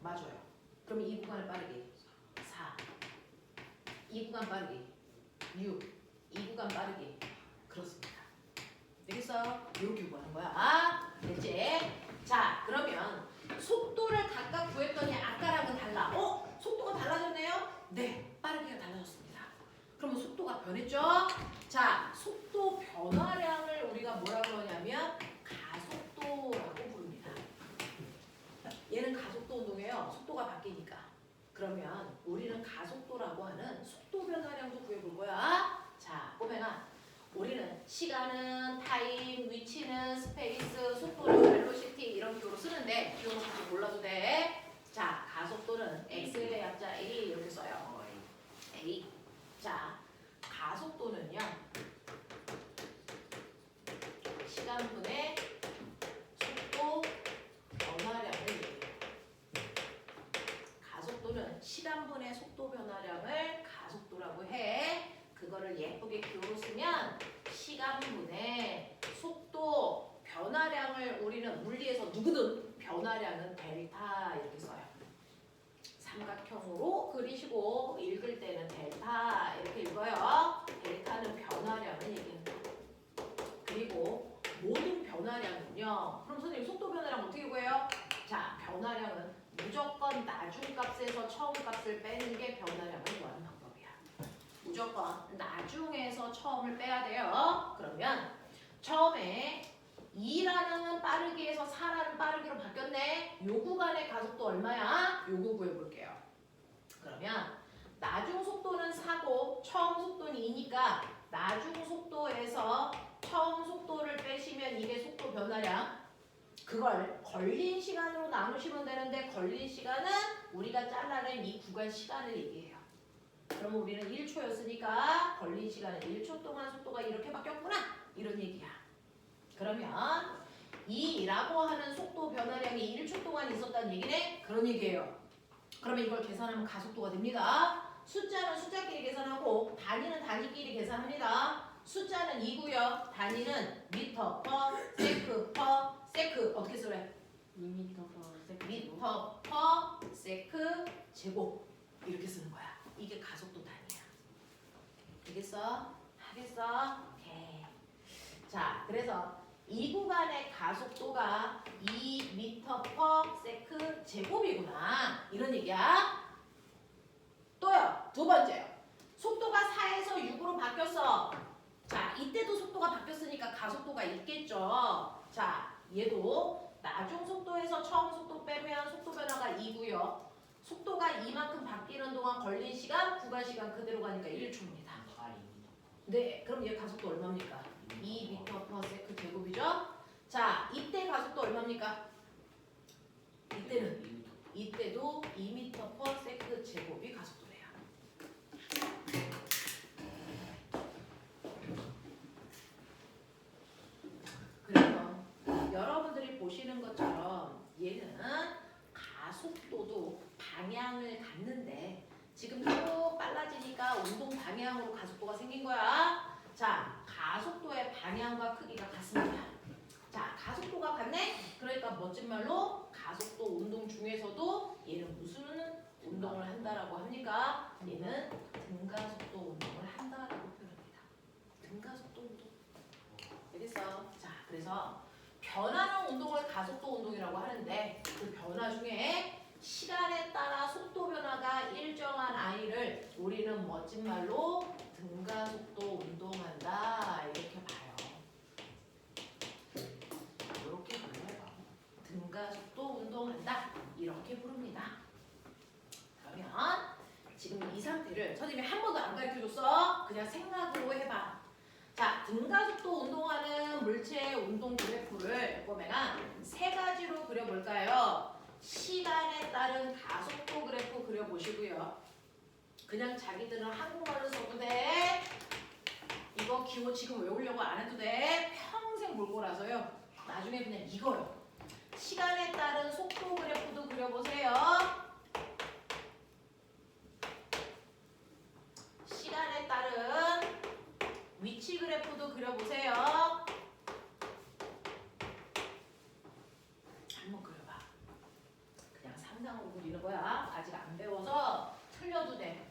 맞아요. 그럼 이 구간의 빠르기 4. 이 구간 빠르기 6. 이 구간 빠르기 그렇습니다. 되겠어? 이렇게 구하는 거야. 아, 됐지? 자, 그러면 속도를 각각 구했더니 아까랑은 달라. 속도가 달라졌네요? 네, 빠르기가 달라졌습니다. 그러면 속도가 속도가 변했죠? 자, 속도 변화량을 우리가 뭐라고 하냐면 가속도라고 부릅니다. 얘는 가속도 운동이에요. 속도가 바뀌니까. 그러면 우리는 가속도라고 하는 속도 변화량도 구해볼 거야. 자, 꼬맹아. 우리는 시간은 타임, 위치는 스페이스, 속도는 벨로시티 이런 기호로 쓰는데 기호는 그렇게 몰라도 돼. 자, 가속도는 x의 약자 a 이렇게 써요. a. 자, 가속도는요. 시간분의 속도 변화량을 얘기해요. 가속도는 시간분의 속도 변화량을 가속도라고 해. 그거를 예쁘게 기호로 쓰면 시간분의 속도 변화량을 우리는 물리에서 누구든 변화량은 델타 이렇게 써요. 삼각형으로 그리시고 읽을 때는 델타 이렇게 읽어요. 델타는 변화량을 얘기한다. 그리고 모든 변화량은요. 그럼 선생님 속도 변화량 어떻게 구해요? 자, 변화량은 무조건 나중값에서 처음값을 빼는 게 변화량을 구하는 방법이야. 무조건 나중에서 처음을 빼야 돼요. 그러면 처음에 2라는 빠르기에서 4라는 빠르기로 바뀌었네. 요 구간의 가속도 얼마야? 요거 구해볼게요. 그러면 나중 속도는 4고 처음 속도는 2니까 나중 속도에서 처음 속도를 빼시면 이게 속도 변화량. 그걸 걸린 시간으로 나누시면 되는데 걸린 시간은 우리가 잘라낸 이 구간 시간을 얘기해요. 그러면 우리는 1초였으니까 걸린 시간은 1초 동안 속도가 이렇게 바뀌었구나 이런 얘기야. 그러면 2라고 하는 속도 변화량이 1초 동안 있었다는 얘기네? 그런 얘기예요. 그러면 이걸 계산하면 가속도가 됩니다. 숫자는 숫자끼리 계산하고 단위는 단위끼리 계산합니다. 숫자는 2고요. 단위는 미터 퍼 세크 퍼 세크 어떻게 쓰래? 2m per second. 미터 퍼 세크 제곱 이렇게 쓰는 거야. 이게 가속도 단위야. 알겠어? 하겠어? 오케이. 자, 그래서 이 구간의 가속도가 2m/s 제곱이구나. 이런 얘기야. 또요. 두 번째요. 속도가 4에서 6으로 바뀌었어. 자, 이때도 속도가 바뀌었으니까 가속도가 있겠죠. 자, 얘도 나중 속도에서 처음 속도 빼면 속도 변화가 2고요. 속도가 이만큼 바뀌는 동안 걸린 시간, 구간 시간 그대로 가니까 1초입니다. 네, 그럼 얘 가속도 얼마입니까? 2m/s 제곱이죠? 자, 이때 가속도 얼마입니까? 이때도 2m/s 제곱이 가속도래요. 그래서 여러분들이 보시는 것처럼 얘는 가속도도 방향을 갖는데 지금 쭉 빨라지니까 운동 방향으로 가속도가 생긴 거야. 자, 가속도의 방향과 크기가 같습니다. 자, 가속도가 같네? 그러니까 멋진 말로 가속도 운동 중에서도 얘는 무슨 운동을 한다라고 합니까? 얘는 등가속도 운동을 한다라고 표현합니다. 등가속도 운동. 알겠어? 자, 그래서 변하는 운동을 가속도 운동이라고 하는데 그 변화 중에 시간에 따라 속도 변화가 일정한 아이를 우리는 멋진 말로 등가속도 운동한다 이렇게 봐요. 이렇게 불러요. 등가속도 운동한다 이렇게 부릅니다. 그러면 지금 이 상태를 선생님이 한 번도 안 가르쳐줬어. 그냥 생각으로 해봐. 자, 등가속도 운동하는 물체의 운동 그래프를 꼬매가 세 가지로 그려볼까요? 시간에 따른 가속도 그래프 그려보시고요. 그냥 자기들은 한국말로 써도 돼. 이거 기호 지금 외우려고 안 해도 돼. 평생 볼 거라서요. 나중에 그냥 이거요. 시간에 따른 속도 그래프도 그려보세요. 시간에 따른 위치 그래프도 그려보세요. 한번 그려봐. 그냥 상상으로 그리는 거야. 아직 안 배워서 틀려도 돼.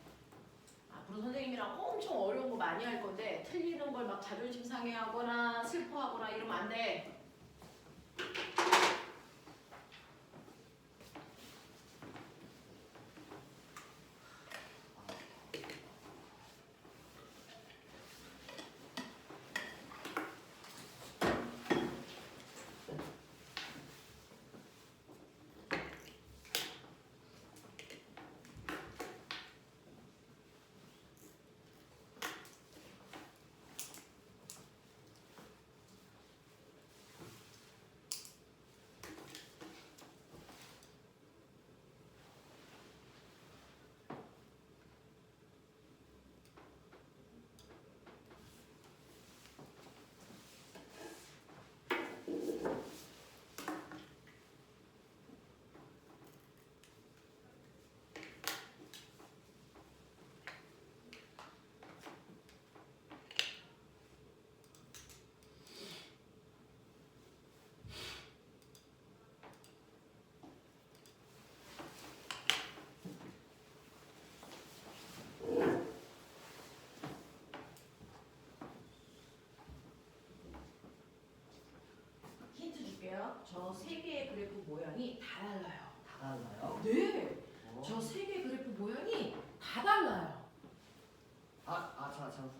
앞으로 선생님이랑 엄청 어려운 거 많이 할 건데 틀리는 걸 막 자존심 상해하거나 슬퍼하거나 이러면 안 돼. 저 세 개의 그래프 모양이 다 달라요. 다 달라요? 네. 어? 저 세 개의 그래프 모양이 다 달라요. 잠깐.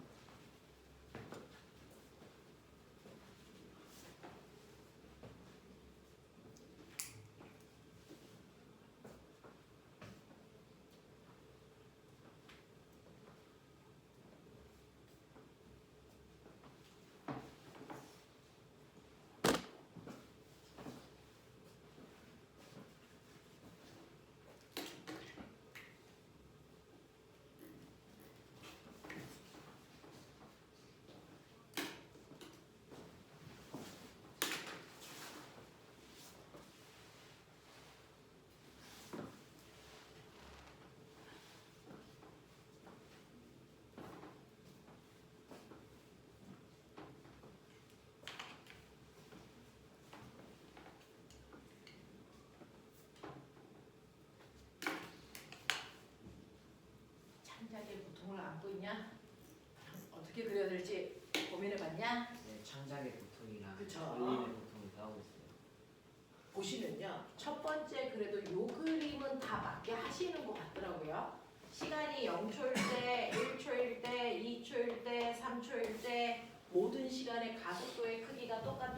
창작의 고통을 안고 있냐? 어떻게 그려야 될지 고민해봤냐? 네, 창작의 고통이랑 그쵸. 원리의 고통을 배우고 있어요. 보시면요. 첫 번째 그래도 요 그림은 다 맞게 하시는 것 같더라고요. 시간이 0초일 때, 1초일 때, 2초일 때, 3초일 때 모든 시간의 가속도의 크기가 똑같아.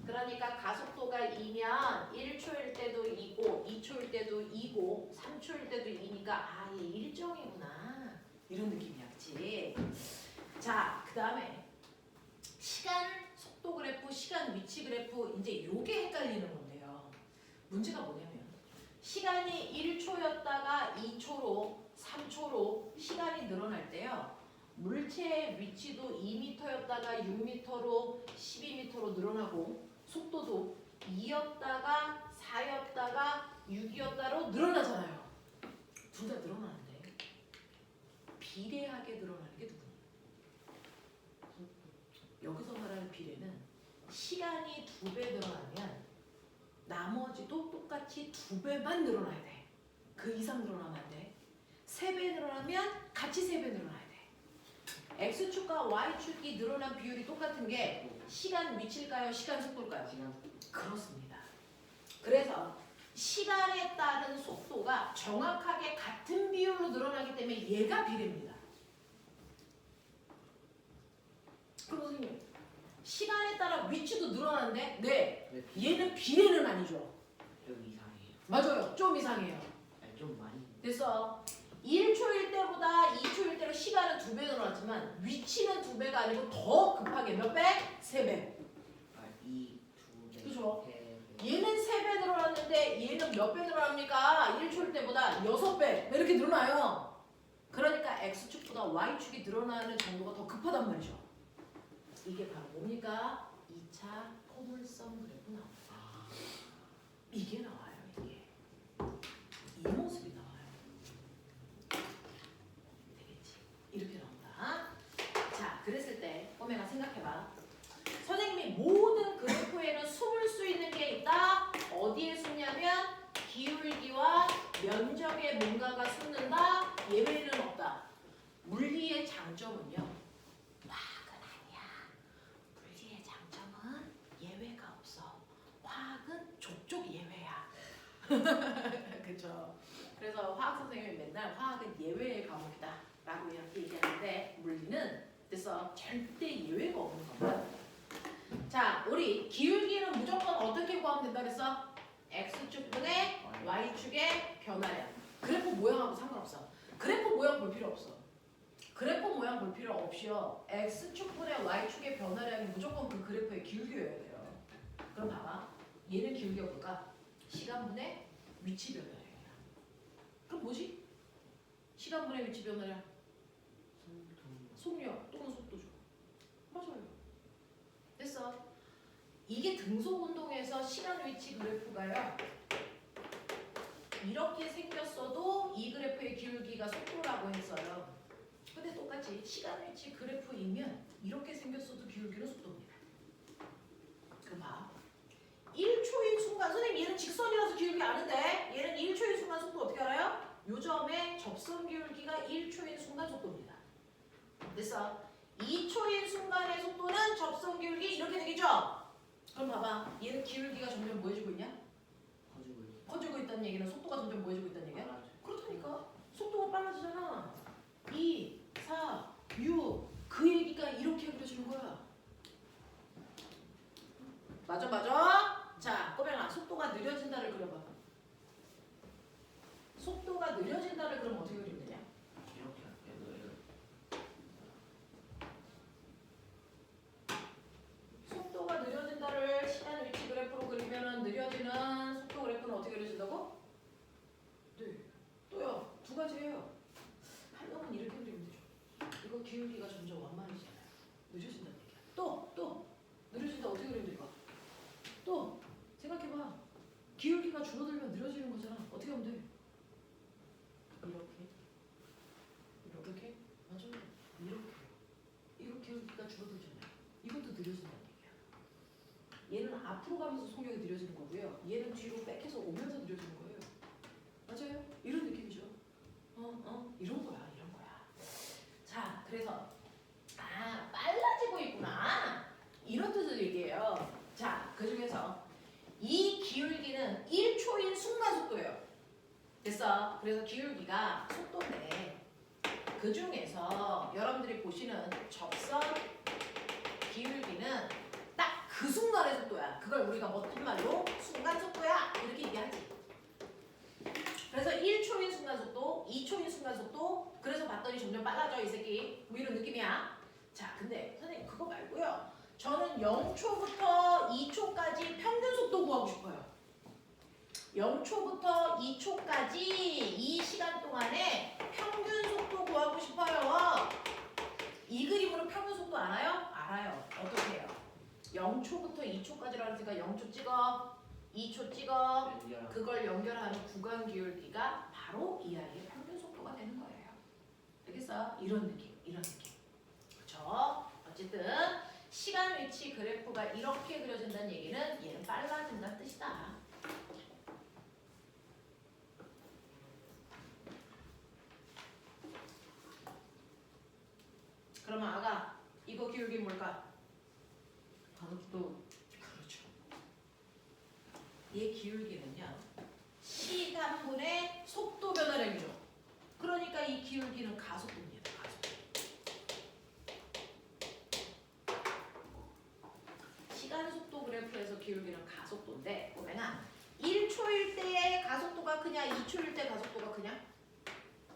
그러니까 가속도가 2면 1초일 때도 2고 2초일 때도 2고 3초일 때도 2니까 아, 얘 일정이구나. 이런 느낌이야. 그치? 자, 그 다음에 시간 속도 그래프, 시간 위치 그래프 이제 요게 헷갈리는 건데요. 문제가 뭐냐면 시간이 1초였다가 2초로 3초로 시간이 늘어날 때요. 물체의 위치도 2m였다가 6m로 12m로 늘어나고 속도도 2였다가 4였다가 6이었다로 늘어나잖아요. 둘 다 늘어나는데 비례하게 늘어나는 게 누구냐? 여기서 말하는 비례는 시간이 2배 늘어나면 나머지도 똑같이 2배만 늘어나야 돼. 그 이상 늘어나면 안 돼. 3배 늘어나면 같이 3배 늘어나야 돼. X축과 Y축이 늘어난 비율이 똑같은 게 시간 위치일까요? 시간 속도일까요? 시간 그렇습니다. 그래서 시간에 따른 속도가 정확하게 같은 비율로 늘어나기 때문에 얘가 비례입니다. 그럼 선생님, 시간에 따라 위치도 늘어나는데 네, 얘는 비례는 아니죠. 좀 이상해요. 맞아요. 좀 이상해요. 아니, 좀 많이. 그래서 1초일 때보다 2초일 때로 시간은 2배 늘어났지만 위치는 2배가 아니고 더 급하게 몇 배? 3배. 두 배. 그죠? 세 배. 얘는 3배 늘어났는데 얘는 몇 배 늘어납니까? 1초일 때보다 6배 이렇게 늘어나요. 그러니까 X축보다 Y축이 늘어나는 정도가 더 급하단 말이죠. 이게 바로 뭡니까? 2차 포물선 그래프 나옵니다. 이게 나와요. 이게. 이 모습이 나와요. 되겠지? 이렇게 나온다. 자, 그랬을 때 꼬매가 생각해봐. 선생님이 모든 그래프에는 숨을 수 있는 게 있다. 어디에 숨냐면 기울기와 면적에 뭔가가 숨는다. 예외는 없다. 물리의 장점은요. 화학은 아니야. 물리의 장점은 예외가 없어. 화학은 족족 예외야. 그렇죠. 그래서 화학 선생님이 맨날 화학은 예외의 과목이다 라고 이렇게 얘기하는데 물리는 그래서 절대 예외가 없는 겁니다. 자, 우리 기울기는 무조건 어떻게 구하면 된다 그랬어? X축분의 Y축의 변화량. 그래프 모양하고 상관없어. 그래프 모양 볼 필요 없어. 그래프 모양 볼 필요 없이요. X축분의 Y축의 변화량이 무조건 그 그래프의 기울기여야 돼요. 그럼 봐봐. 얘는 기울기가 뭘까? 시간분의 위치 변화량이야. 그럼 뭐지? 시간분의 위치 변화량. 속력 또는 속도죠. 맞아요. 됐어. 이게 등속 운동에서 시간 위치 그래프가요. 이렇게 생겼어도 이 그래프의 기울기가 속도라고 했어요. 근데 똑같이 시간 위치 그래프이면 이렇게 생겼어도 기울기는 속도입니다. 그럼 봐. 1초인 순간, 선생님 얘는 직선이라서 기울기 아는데 얘는 1초인 순간 속도 어떻게 알아요? 요 점의 접선 기울기가 1초인 순간 속도입니다. 됐어. 2초인 순간의 속도는 접선 기울기 이렇게 되겠죠? 그럼 봐봐. 얘는 기울기가 점점 뭐해지고 있냐? 퍼주고 있어. 퍼지고 있다는 얘기는 속도가 점점 뭐해지고 있다는 얘기야? 빨라져. 그렇다니까. 속도가 빨라지잖아. 2, 4, 6. 그 얘기가 이렇게 그려지는 거야. 맞아, 맞아. 자, 꼬맹아, 속도가 느려진다를 그려봐. 속도가 느려진다를 그러면 어떻게 그리면 되냐? 이렇게 할게. 속도가 느려진다를 시간 위치 그래프로 그리면은 느려지는 속도 그래프는 어떻게 그려진다고? 네. 또요. 두 가지예요. 한 놈은 이렇게 그리면 되죠. 이거 기울기가 점점 완만해지잖아요. 느려진다는 얘기야. 또 느려진다 어떻게 그리면 될까? 또 생각해봐. 기울기가 줄어들면 느려지는 거잖아. 어떻게 하면 돼? 이렇게? 맞아. 이렇게. 이거 기울기가 줄어들잖아요. 이것도 느려진다는 얘기야. 얘는 앞으로 가면서 속력이 느려지는 거고요. 얘는 뒤로 백해서 오면서 느려지는 거예요. 맞아요? 이런 느낌이죠. 이런 거야. 자, 그래서 빨라지고 있구나. 이런 뜻을 얘기해요. 자, 그 중에서 이 기울기는 1초인 순간 속도예요. 됐어? 그래서 기울기가 속도인데 그 중에서 여러분들이 보시는 접선 기울기는 딱 그 순간의 속도야. 그걸 우리가 어떤 말로 순간 속도야 이렇게 얘기하지. 그래서 1초인 순간 속도, 2초인 순간 속도. 그래서 봤더니 점점 빨라져 이 새끼. 뭐 이런 느낌이야. 자, 근데 선생님 그거 말고요. 저는 0초부터 2초까지 평균 속도 구하고 싶어요. 0초부터 2초까지 이 시간 동안에 평균 속도 구하고 싶어요. 이 그림으로 평균 속도 알아요? 알아요. 어떻게 해요? 0초부터 2초까지라고 했으니까 0초 찍어, 2초 찍어. 그걸 연결하는 구간 기울기가 바로 이 아이의 평균 속도가 되는 거예요. 알겠어? 이런 느낌. 그렇죠? 어쨌든 시간 위치 그래프가 이렇게 그려진다는 얘기는 얘는 빨라진다는 뜻이다. 그러면 아가 이거 기울기 뭘까? 가속도. 그렇죠. 얘 기울기는요. 시간분의 속도 변화량이죠. 그러니까 이 기울기는 가속도입니다. 시간 속도 그래프에서 기울기는 가속도인데 보면은 1초일 때의 가속도가 크냐 2초일 때 가속도가 크냐?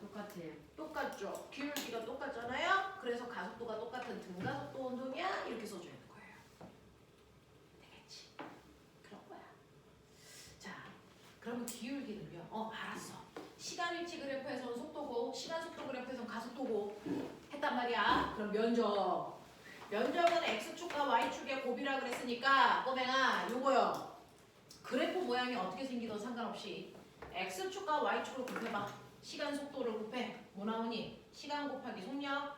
똑같아요. 똑같죠. 기울기가 똑같잖아요. 그래서 가속도가 똑같은 등가속도 운동이야 이렇게 써줘야 되는 거예요. 되겠지? 그런 거야. 자, 그러면 기울기는요. 알았어. 시간 위치 그래프에서는 속도고 시간 속도 그래프에서는 가속도고 했단 말이야. 그럼 면적은 x축과 y축의 곱이라 그랬으니까 꼬맹아 요거요. 그래프 모양이 어떻게 생기든 상관없이 x축과 y축을 곱해봐. 시간 속도를 곱해. 뭐 나오니? 시간 곱하기 속력,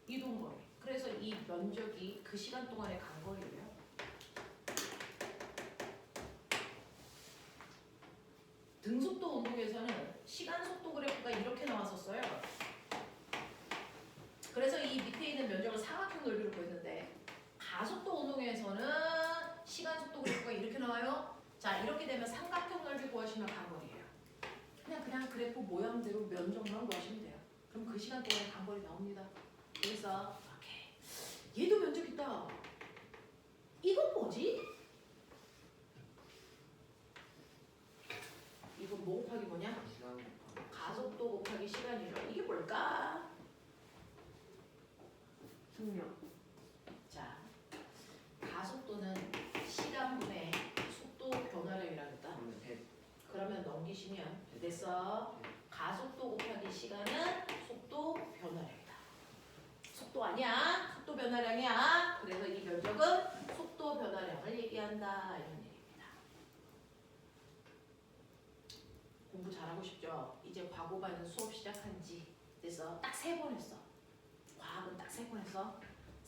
이동거리. 그래서 이 면적이 그 시간 동안의 간거리예요. 등속도 운동에서는 시간 속도 그래프가 이렇게 나왔었어요. 그래서 이 밑에 있는 면적을 사각형 넓이로 보였는데 가속도 운동에서는 시간 속도 그래프가 이렇게 나와요. 자, 이렇게 되면 삼각형 넓이 구하시면 간거리예요. 그냥 그래프 모양대로 면적만 구하시면 돼요. 그럼 그 시간 동안에 간거리 나옵니다. 그래서 오케이. 얘도 면적 있다. 이건 뭐지? 이건 뭐 곱하기 뭐냐? 가속도 곱하기 시간이죠. 이게 뭘까? 속력. 자, 가속도는 시간분의 속도 변화량이라고 했다. 그러면 넘기시면 됐어. 가속도 곱하기 시간은 속도 변화량이다. 속도 아니야. 속도 변화량이야. 그래서 이 면적은 속도 변화량을 얘기한다. 이런 얘기입니다. 공부 잘하고 싶죠? 이제 과거반은 수업 시작한 지 됐어. 딱 3번 했어. 과학은 딱 3번 했어.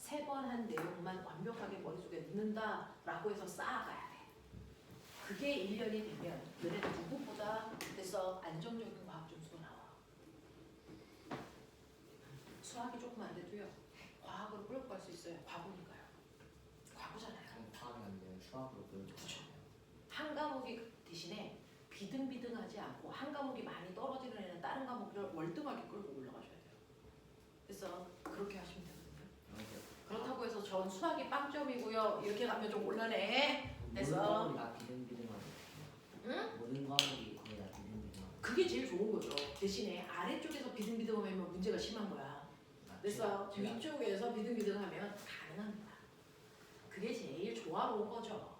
3번 한 내용만 완벽하게 머릿속에 넣는다라고 해서 쌓아가야 돼. 그게 1년이 되면 너네는 누구보다 됐어 안정적인 과학 점수가 나와. 수학이 조금 안 돼도요. 과학으로 끌고 갈 수 있어요. 과거니까요. 과거잖아요. 다음에 안 수학으로 끌고 그쵸. 한 과목이 대신에 비등비등하지 않고 한 과목이 많이 떨어지는 애는 다른 과목을 월등하게 끌고 올라가셔야 돼요. 그래서 그렇게 하시면 되거든요. 그렇다고 해서 전 수학이 빵점이고요. 이렇게 가면 좀 곤란해. 모든 그래서 과목이 다 비등비등하고 응? 모든 과목이 거의 다 비등비등하고 그게 제일 좋은 거죠. 대신에 아래쪽에서 비등비등하면 문제가 심한 거야. 그래서 위쪽에서 비등비등하면 가능합니다. 그게 제일 조화로운 거죠.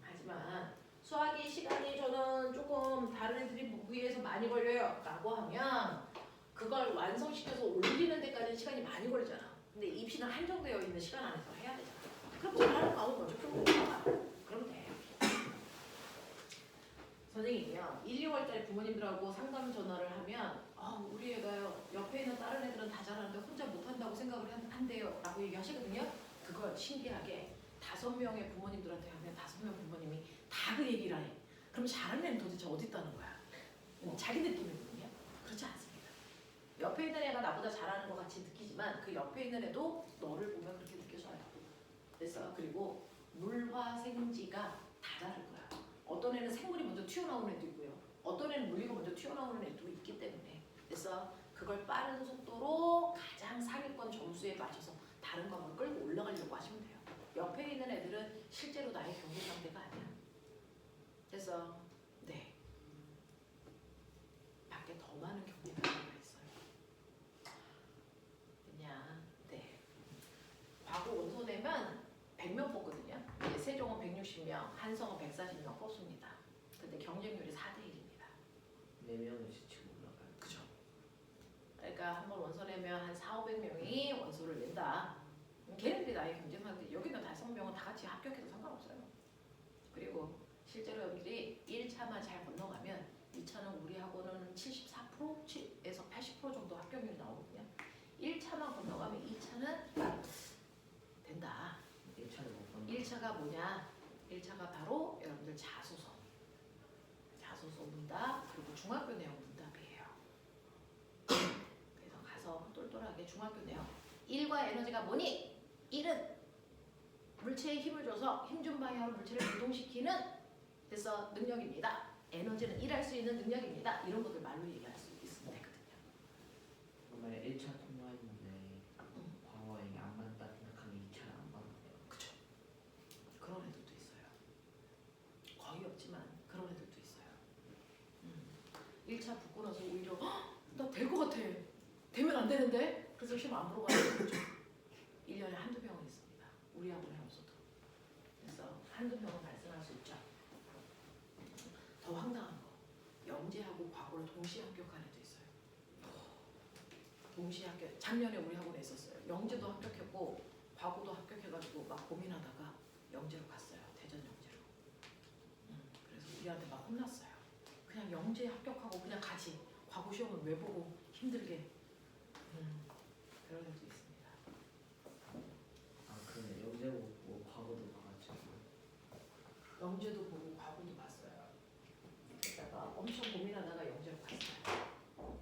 하지만 수학이 시간이 저는 조금 다른 애들이 위에서 많이 걸려요 라고 하면 그걸 완성시켜서 올리는 데까지 시간이 많이 걸리잖아. 근데 입시는 한정되어 있는 시간 안에서 해야 되잖아. 그럼 잘하는 과목 먼저 풀고 올라가. 그러면 돼. 선생님이요 1, 2월 달에 부모님들하고 상담 전화를 하면 우리 애가요 옆에 있는 다른 애들은 다 잘하는데 혼자 못한다고 생각을 한대요 라고 얘기하시거든요. 그걸 신기하게 5명의 부모님들한테 하면 5명 부모님이 다 그 얘기를 해. 그럼 잘하는 애는 도대체 어디 있다는 거야? 자기 느낌이거든요. 그렇지 않습니다. 옆에 있는 애가 나보다 잘하는 것 같이 느끼지만 그 옆에 있는 애도 너를 보면 그렇게 느껴져요. 그래서 그리고 물화생지가 다 다를 거야. 어떤 애는 생물이 먼저 튀어나오는 애도 있고요. 어떤 애는 물리가 먼저 튀어나오는 애도 있기 때문에 그래서 그걸 빠른 속도로 가장 상위권 점수에 맞춰서 다른 과목을 끌고 올라가려고 하시면 돼요. 옆에 있는 애들은 실제로 나의 경기 상대가 아니야. 그래서 네 밖에 더 많은 경기 상대가 있어요. 그냥 네 과거 원서 내면 100명 뽑거든요. 이제 세종은 160명, 한성은 140명 뽑습니다. 근데 경쟁률이 4대 1입니다. 4명을 지치고 올라가요. 그죠? 그러니까 한번 원서 내면 한 4,500명이 원서를 낸다. 걔네들이 나의 경쟁 상대. 여기는 5명은 다 같이 합격해도 상관없어요. 그리고 실제로 여러분들이 1차만 잘 건너가면 2차는 우리 학원은 74%에서 80% 정도 합격률이 나오거든요. 1차만 건너가면 2차는 된다. 1차를 못 건너 1차가 뭐냐? 1차가 바로 여러분들 자소서 문답 그리고 중학교 내용 문답이에요. 그래서 가서 똘똘하게 중학교 내용 1과 에너지가 뭐니? 1은 물체에 힘을 줘서 힘준 방향으로 물체를 이동시키는 그래서 능력입니다. 에너지는 일할 수 있는 능력입니다. 이런 것들 말로 얘기할 수 있으면 되거든요. 정말 1차 통과했는데 과거에 안 맞다 생각하면 2차를 안 받았대요. 그쵸? 그런 애들도 있어요. 거의 없지만 그런 애들도 있어요. 1차 붙고 나서 오히려 나 될 것 같아. 되면 안 되는데? 그래서 시험 안 보러 가는 거죠. 1년에 한두 명은 있습니다. 우리 학원에 없어도. 그래서 한두 명은 발생할 수 있죠. 더 황당한 거. 영재하고 과거를 동시에 합격한 애도 있어요. 동시에 합격. 작년에 우리 학원에 있었어요. 영재도 합격했고 과거도 합격해가지고 막 고민하다가 영재로 갔어요. 대전 영재로. 그래서 우리한테 막 혼났어요. 그냥 영재 합격하고 그냥 가지. 과거 시험을 왜 보고 힘들게. 그런 애도 있습니다. 아 그러네. 영재 보고 과거도 봐가지고 영재도 보고 과거도 봤어요. 그러다가 엄청 고민하다가 영재로 갔어요.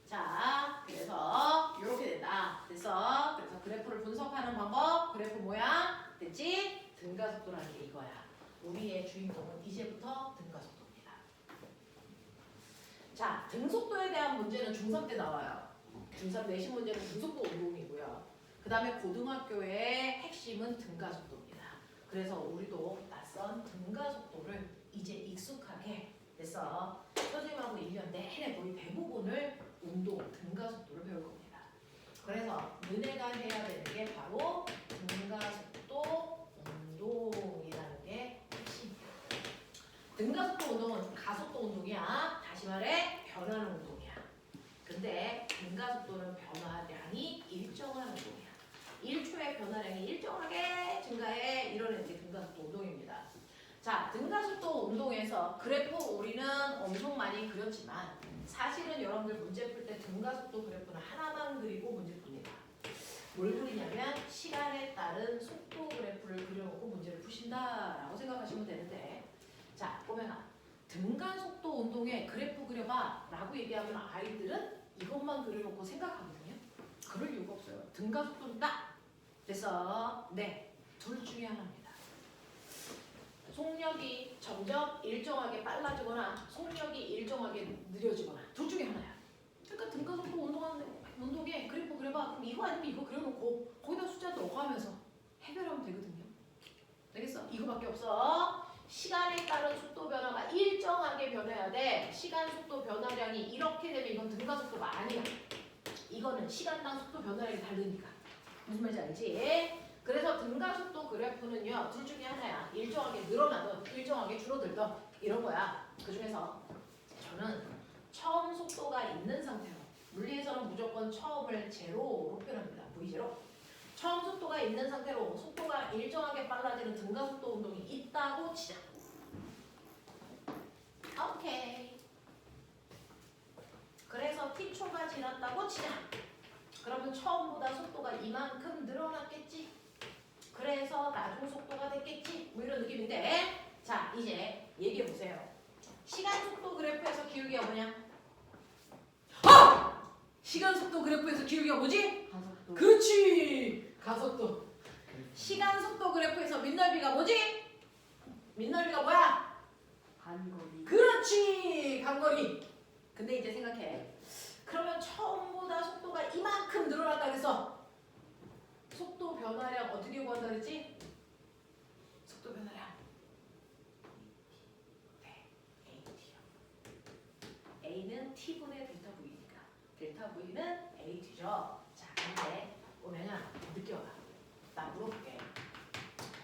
자, 그래서 이렇게 된다. 그래서 그래프를 분석하는 방법, 그래프 모양 됐지? 등가속도라는 게 이거야. 우리의 주인공은 이제부터 등가속도입니다. 자, 등속도에 대한 문제는 중3 때 나와요. 중3 내신 문제는 등속도 운동이고요. 그 다음에 고등학교의 핵심은 등가속도입니다. 그래서 우리도 낯선 등가속도를 이제 익숙하게 해서 선생님하고 1년 내내 거의 대부분을 운동, 등가속도를 배울 겁니다. 그래서 너네가 해야 되는 게 바로 등가속도 운동이라는 게 핵심이야. 등가속도 운동은 가속도 운동이야. 다시 말해 변하는 운동이야. 근데 등가속도는 변화량이 일정한 운동이야. 1초의 변화량이 일정하게 증가해. 이런 게 등가속도 운동입니다. 자, 등가속도 운동에서 그래프 우리는 엄청 많이 그렸지만 사실은 여러분들 문제 풀 때 등가속도 그래프는 하나만 그리고 문제 풉니다. 뭘 그리냐면 시간에 따른 속도 그래프를 그려놓고 문제를 푸신다라고 생각하시면 되는데 자, 보면 등가속도 운동에 그래프 그려봐 라고 얘기하면 아이들은 이것만 그려놓고 생각하거든요. 그럴 이유가 없어요. 등가속도는 딱! 그래서 네, 둘 중에 하나입니다. 속력이 점점 일정하게 빨라지거나 속력이 일정하게 느려지거나 둘 중에 하나야. 그러니까 등가속도 운동에 그래프 그려봐. 그럼 이거 아니면 이거 그려놓고 거기다 숫자 넣어가면서 해결하면 되거든요. 되겠어? 이거밖에 없어. 시간에 따른 속도 변화가 일정하게 변해야 돼. 시간 속도 변화량이 이렇게 되면 이건 등가속도가 아니야. 이거는 시간당 속도 변화량이 다르니까. 무슨 말인지 알지? 그래서 등가속도 그래프는요. 둘 중에 하나야. 일정하게 늘어나든 일정하게 줄어들든 이런 거야. 그 중에서 저는 처음 속도가 있는 상태로 물리에서는 무조건 처음을 제로로 표현합니다. V0. 처음 속도가 있는 상태로 속도가 일정하게 빨라지는 등가속도 운동이 있다고 치자. 오케이. 그래서 t초가 지났다고 치자. 그러면 처음보다 속도가 이만큼 늘어났겠지. 그래서 나중 속도가 됐겠지. 뭐 이런 느낌인데. 자, 이제 얘기해 보세요. 시간 속도 그래프에서 기울기가 뭐냐? 시간 속도 그래프에서 기울기가 뭐지? 가속도. 그렇지. 가속도. 시간 속도 그래프에서 민날비가 뭐지? 민날비가 뭐야? 간거리. 그렇지. 간거리. 근데 이제 생각해. 그러면 처음보다 속도가 이만큼 늘어났다 그래서 속도 변화량 어떻게 구한다 그랬지? 속도 변화량. 네. AT요. A는 T분의 델타 V니까. 델타 V는 AT죠. 자, 근데 오면은 늦게 와봐. 나 물어볼게.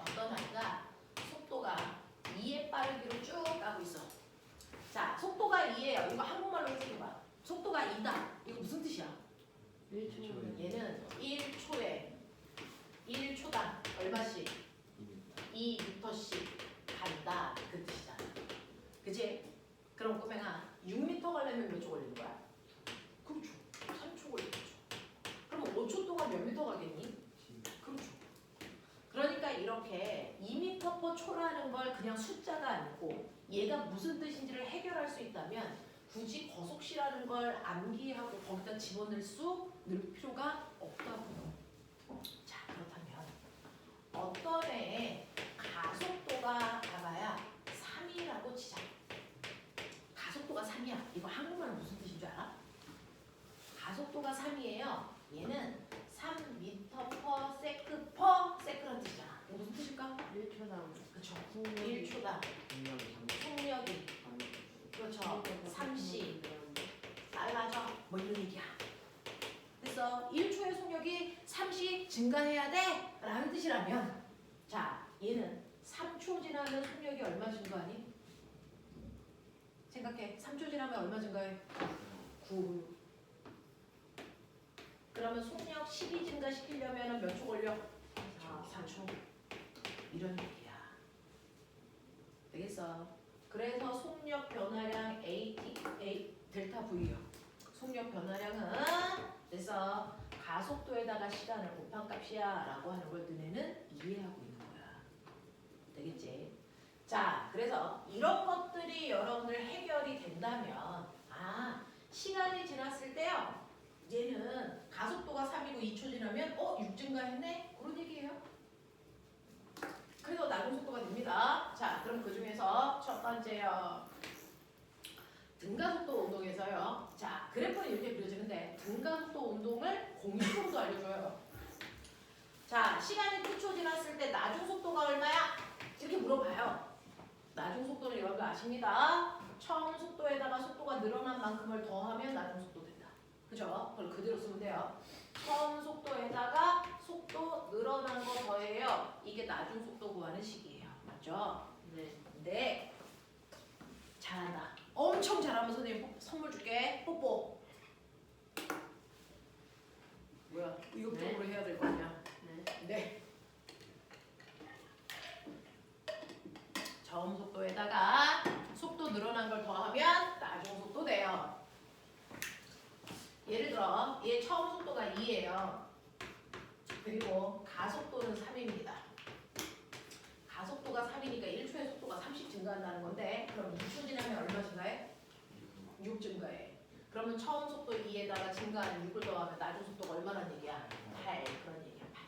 어떤 아이가 속도가 2의 빠르기로 쭉 가고 있어. 자, 속도가 2예요. 이거 한국말로 해석해봐. 속도가 2다. 이거 무슨 뜻이야? 1초. 얘는 1초당 얼마씩? 2m씩 간다. 그 뜻이잖아. 그치? 그럼 꼬맹아 6m 가려면 몇 초 걸리는 거야? 그렇죠. 3초 걸리겠죠. 그럼 5초 동안 몇 미터 가겠니? 그렇죠. 그러니까 이렇게 2m/초라는 걸 그냥 숫자가 아니고 얘가 무슨 뜻인지를 해결할 수 있다면 굳이 거속시라는 걸 암기하고 거기다 집어넣을 필요가 없다고요. 자, 그렇다면 어떤 애의 가속도가 가봐야 3이라고 치자. 가속도가 3이야. 이거 한국말로 무슨 뜻인 줄 알아? 가속도가 3이에요. 얘는 3m/s/s라는 뜻이잖아. 이거 무슨 뜻일까? 1초당. 그렇죠. 1초당 속력이 그렇죠. 3c 빨라져. 뭐 이런 얘기야. 그래서 1초의 속력이 3c 증가해야 돼 라는 뜻이라면 자, 얘는 3초 지나면 속력이 얼마 증가하니? 생각해. 3초 지나면 얼마 증가해? 9. 그러면 속력 10이 증가시키려면 몇 초 걸려? 4초. 이런 얘기야. 되겠어? 그래서 속력 변화량 델타 V요. 속력 변화량은 그래서 가속도에다가 시간을 곱한 값이야 라고 하는 걸 너네는 이해하고 있는 거야. 되겠지? 자, 그래서 이런 것들이 여러분들 해결이 된다면 시간이 지났을 때요. 얘는 가속도가 3이고 2초 지나면 6 증가했네? 그런 얘기예요. 그래서 나중 속도가 됩니다. 자, 그럼 그 중에서 첫 번째요. 등가속도 운동에서요. 자, 그래프는 이렇게 그려지는데 등가속도 운동을 공식으로도 알려줘요. 자, 시간이 2초 지났을 때 나중 속도가 얼마야? 이렇게 물어봐요. 나중 속도는 여러분 아십니다. 처음 속도에다가 속도가 늘어난 만큼을 더하면 나중 속도 된다. 그죠? 그걸 그대로 쓰면 돼요. 처음 속도에다가 속도 늘어난 거 더해요. 이게 나중 속도 구하는 식이에요. 맞죠? 네. 네. 잘한다. 엄청 잘하면 선생님 선물 줄게. 뽀뽀. 뭐야? 의욕적으로 해야 될 거 아니야? 네. 네. 처음 속도에다가 속도 늘어난 걸 더하면 나중 속도 돼요. 예를 들어 얘 처음 속도가 2예요. 그리고 가속도는 3입니다. 가속도가 3이니까 1초의 속도가 30 증가한다는 건데 그럼 2초 지나면 얼마 증가해? 6 증가해. 그러면 처음 속도 2에다가 증가하는 6을 더하면 나중 속도가 얼마란 얘기야? 8. 그런 얘기야. 8.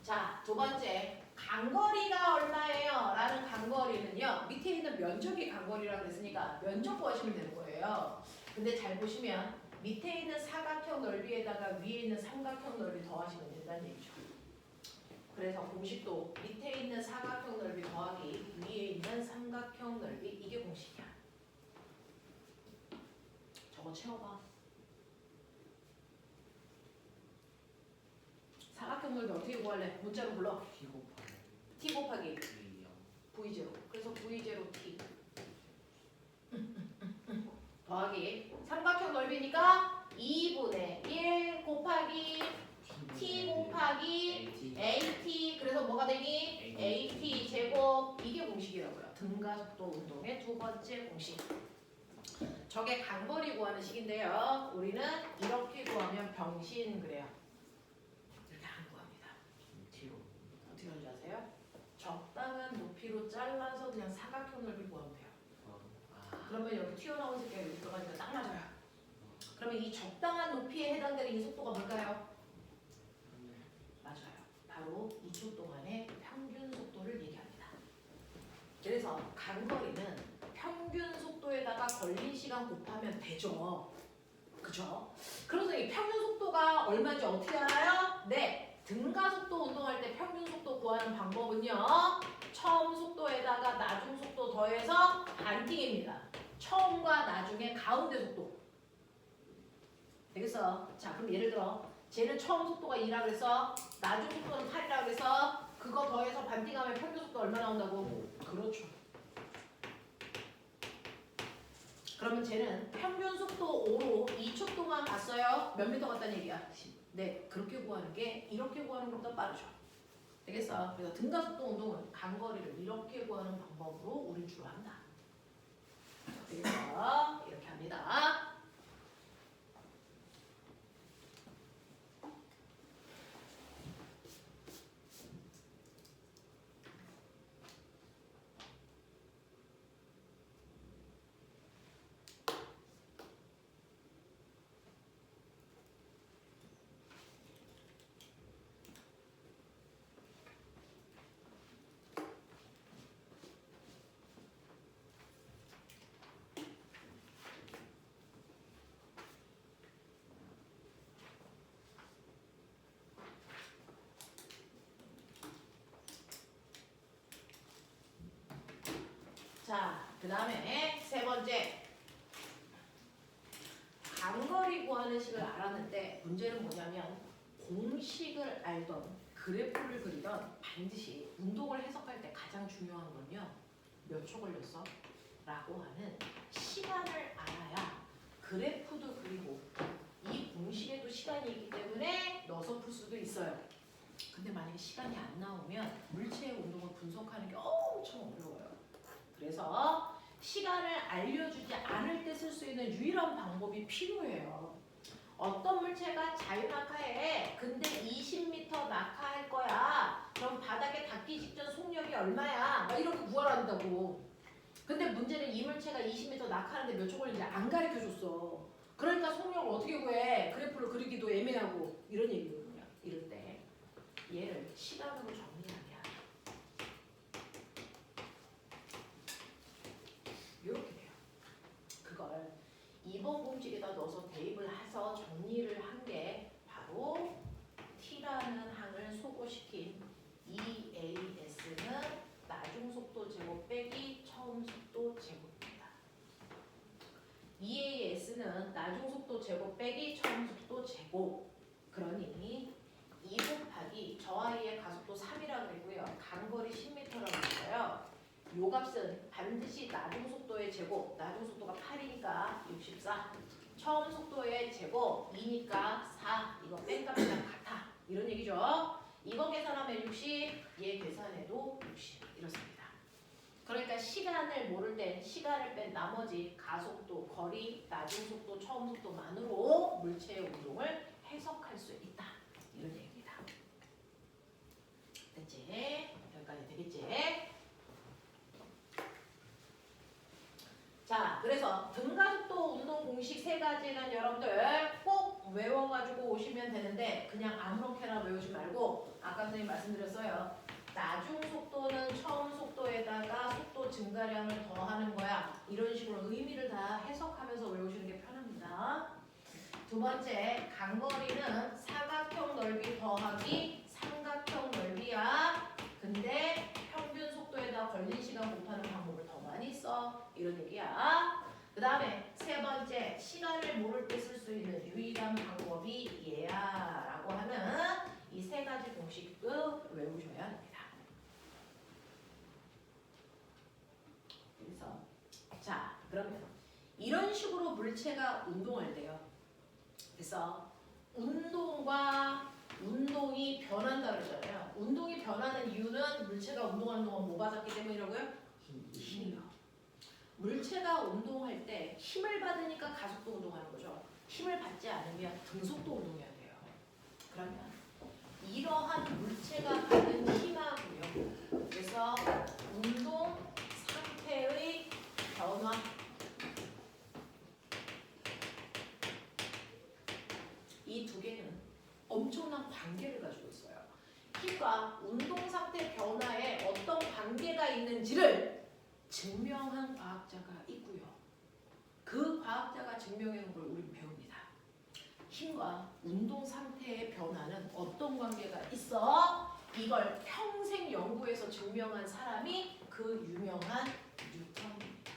자, 두 번째. 간거리가 얼마예요? 라는 간거리는요. 밑에 있는 면적이 간거리라고 그랬으니까 면적 구하시면 되는 거예요. 근데 잘 보시면 밑에 있는 사각형 넓이에다가 위에 있는 삼각형 넓이 더하시면 된다는 얘기죠. 그래서 공식도 밑에 있는 사각형 넓이 더하기 위에 있는 삼각형 넓이 이게 공식이야. 저거 채워봐. 사각형 넓이 어떻게 구할래? 문자로 불러. T 곱하기 t 곱하기 2요. v0. 그래서 v0 t 더하기 삼각형 넓이니까 2분의 1 곱하기 t 곱하기 at. 그래서 뭐가 되니? at 제곱. 이게 공식이라고요. 등가속도 운동의 두 번째 공식. 저게 간거리 구하는 식인데요. 우리는 이렇게 구하면 병신 그래요. 이렇게 안 구합니다. T로. 어떻게 하는지 아세요? 적당한 높이로 잘라서 그냥 사각형 넓이 구하면 돼요. 그러면 여기 튀어나온 새끼가 여기 들어가니까 딱 맞아요. 그러면 이 적당한 높이에 해당되는 이 속도가 뭘까요? 맞아요. 바로 2초 동안의 평균 속도를 얘기합니다. 그래서 간거리는 평균 속도에다가 걸린 시간 곱하면 되죠. 그죠? 그래서 이 평균 속도가 얼마인지 어떻게 알아요? 네. 등가속도 운동할 때 평균 속도 구하는 방법은요. 처음 속도에다가 나중 속도 더해서 반띵입니다. 처음과 나중의 가운데 속도. 되겠어? 자, 그럼 예를 들어 쟤는 처음 속도가 2라 그래서 나중 속도는 8이라 그래서 그거 더해서 반띵하면 평균 속도 얼마 나온다고? 그렇죠. 그러면 쟤는 평균 속도 5로 2초 동안 갔어요. 몇 미터 갔다는 얘기야? 네, 그렇게 구하는 게 이렇게 구하는 것보다 빠르죠. 되겠어? 그래서 등가속도 운동은 간거리를 이렇게 구하는 방법으로 우린 주로 한다. 그래서 이렇게 합니다. 자, 그 다음에 세 번째. 간거리 구하는 식을 알았는데 문제는 뭐냐면 공식을 알던 그래프를 그리던 반드시 운동을 해석할 때 가장 중요한 건요. 몇 초 걸렸어? 라고 하는 시간을 알아야 그래프도 그리고 이 공식에도 시간이 있기 때문에 넣어서 풀 수도 있어요. 근데 만약에 시간이 안 나오면 물체의 운동을 분석하는 게 엄청 어려워요. 그래서 시간을 알려주지 않을 때 쓸 수 있는 유일한 방법이 필요해요. 어떤 물체가 자유낙하해. 근데 20m 낙하할 거야. 그럼 바닥에 닿기 직전 속력이 얼마야? 막 이렇게 구하란다고. 근데 문제는 이 물체가 20m 낙하하는데 몇 초 걸리는지 안 가르쳐줬어. 그러니까 속력을 어떻게 구해? 그래프를 그리기도 애매하고 이런 얘기거든요. 이럴 때 얘를 시간으로 정리하면 이렇게 돼요. 그걸 2번 공식에다 넣어서 대입을 해서 정리를 한 게 바로 t라는 항을 소거시킨 EAS는 나중 속도 제곱 빼기 처음 속도 제곱입니다. EAS는 나중 속도 제곱 빼기 처음 속도 제곱. 그러니 2 곱하기 저 아이의 가속도 3이라고 그랬고요. 간거리 10m라고 했어요. 요 값은 반드시 나중 속도의 제곱, 나중 속도가 8이니까 64. 처음 속도의 제곱 2니까 4. 이거 뺀 값이랑 같아. 이런 얘기죠. 이거 계산하면 60, 얘 계산해도 60. 이렇습니다. 그러니까 시간을 모를 땐 시간을 뺀 나머지 가속도, 거리, 나중 속도, 처음 속도만으로 물체의 운동을 해석할 수 있다. 이런 얘기입니다. 됐지? 여기까지 되겠지? 자, 그래서 등가속도 운동 공식 세 가지는 여러분들 꼭 외워가지고 오시면 외우면 되는데 그냥 아무렇게나 외우지 말고 아까 선생님 말씀드렸어요. 나중 속도는 처음 속도에다가 속도 증가량을 더하는 거야. 이런 식으로 의미를 다 해석하면서 외우시는 게 편합니다. 두 번째, 간거리는 사각형 넓이 더하기 삼각형 넓이야. 근데 평균 속도에다 걸린 시간 곱하는 방법을 더 많이 써. 이런 얘기야. 그 다음에 세 번째, 시간을 모를 때 쓸 수 있는 유일한 방법이 얘야 라고 하는 이 세 가지 공식도 외우셔야 합니다. 그래서 자, 그러면 이런 식으로 물체가 운동할 때요. 그래서 운동과 운동이 변한다 그러잖아요. 운동이 변하는 이유는 물체가 운동하는 동안 뭐 받았기 때문이라고요? 힘이요. 물체가 운동할 때 힘을 받으니까 가속도 운동하는 거죠. 힘을 받지 않으면 등속도 운동해야 돼요. 그러면 이러한 물체가 받는 힘하고요. 그래서 운동 상태의 변화 이 두 개는 엄청난 관계를 가지고 있어요. 힘과 운동 상태 변화에 어떤 관계가 있는지를 증명한 과학자가 있고요. 그 과학자가 증명해 놓은 걸 우리는 배웁니다. 힘과 운동 상태의 변화는 어떤 관계가 있어? 이걸 평생 연구해서 증명한 사람이 그 유명한 뉴턴입니다.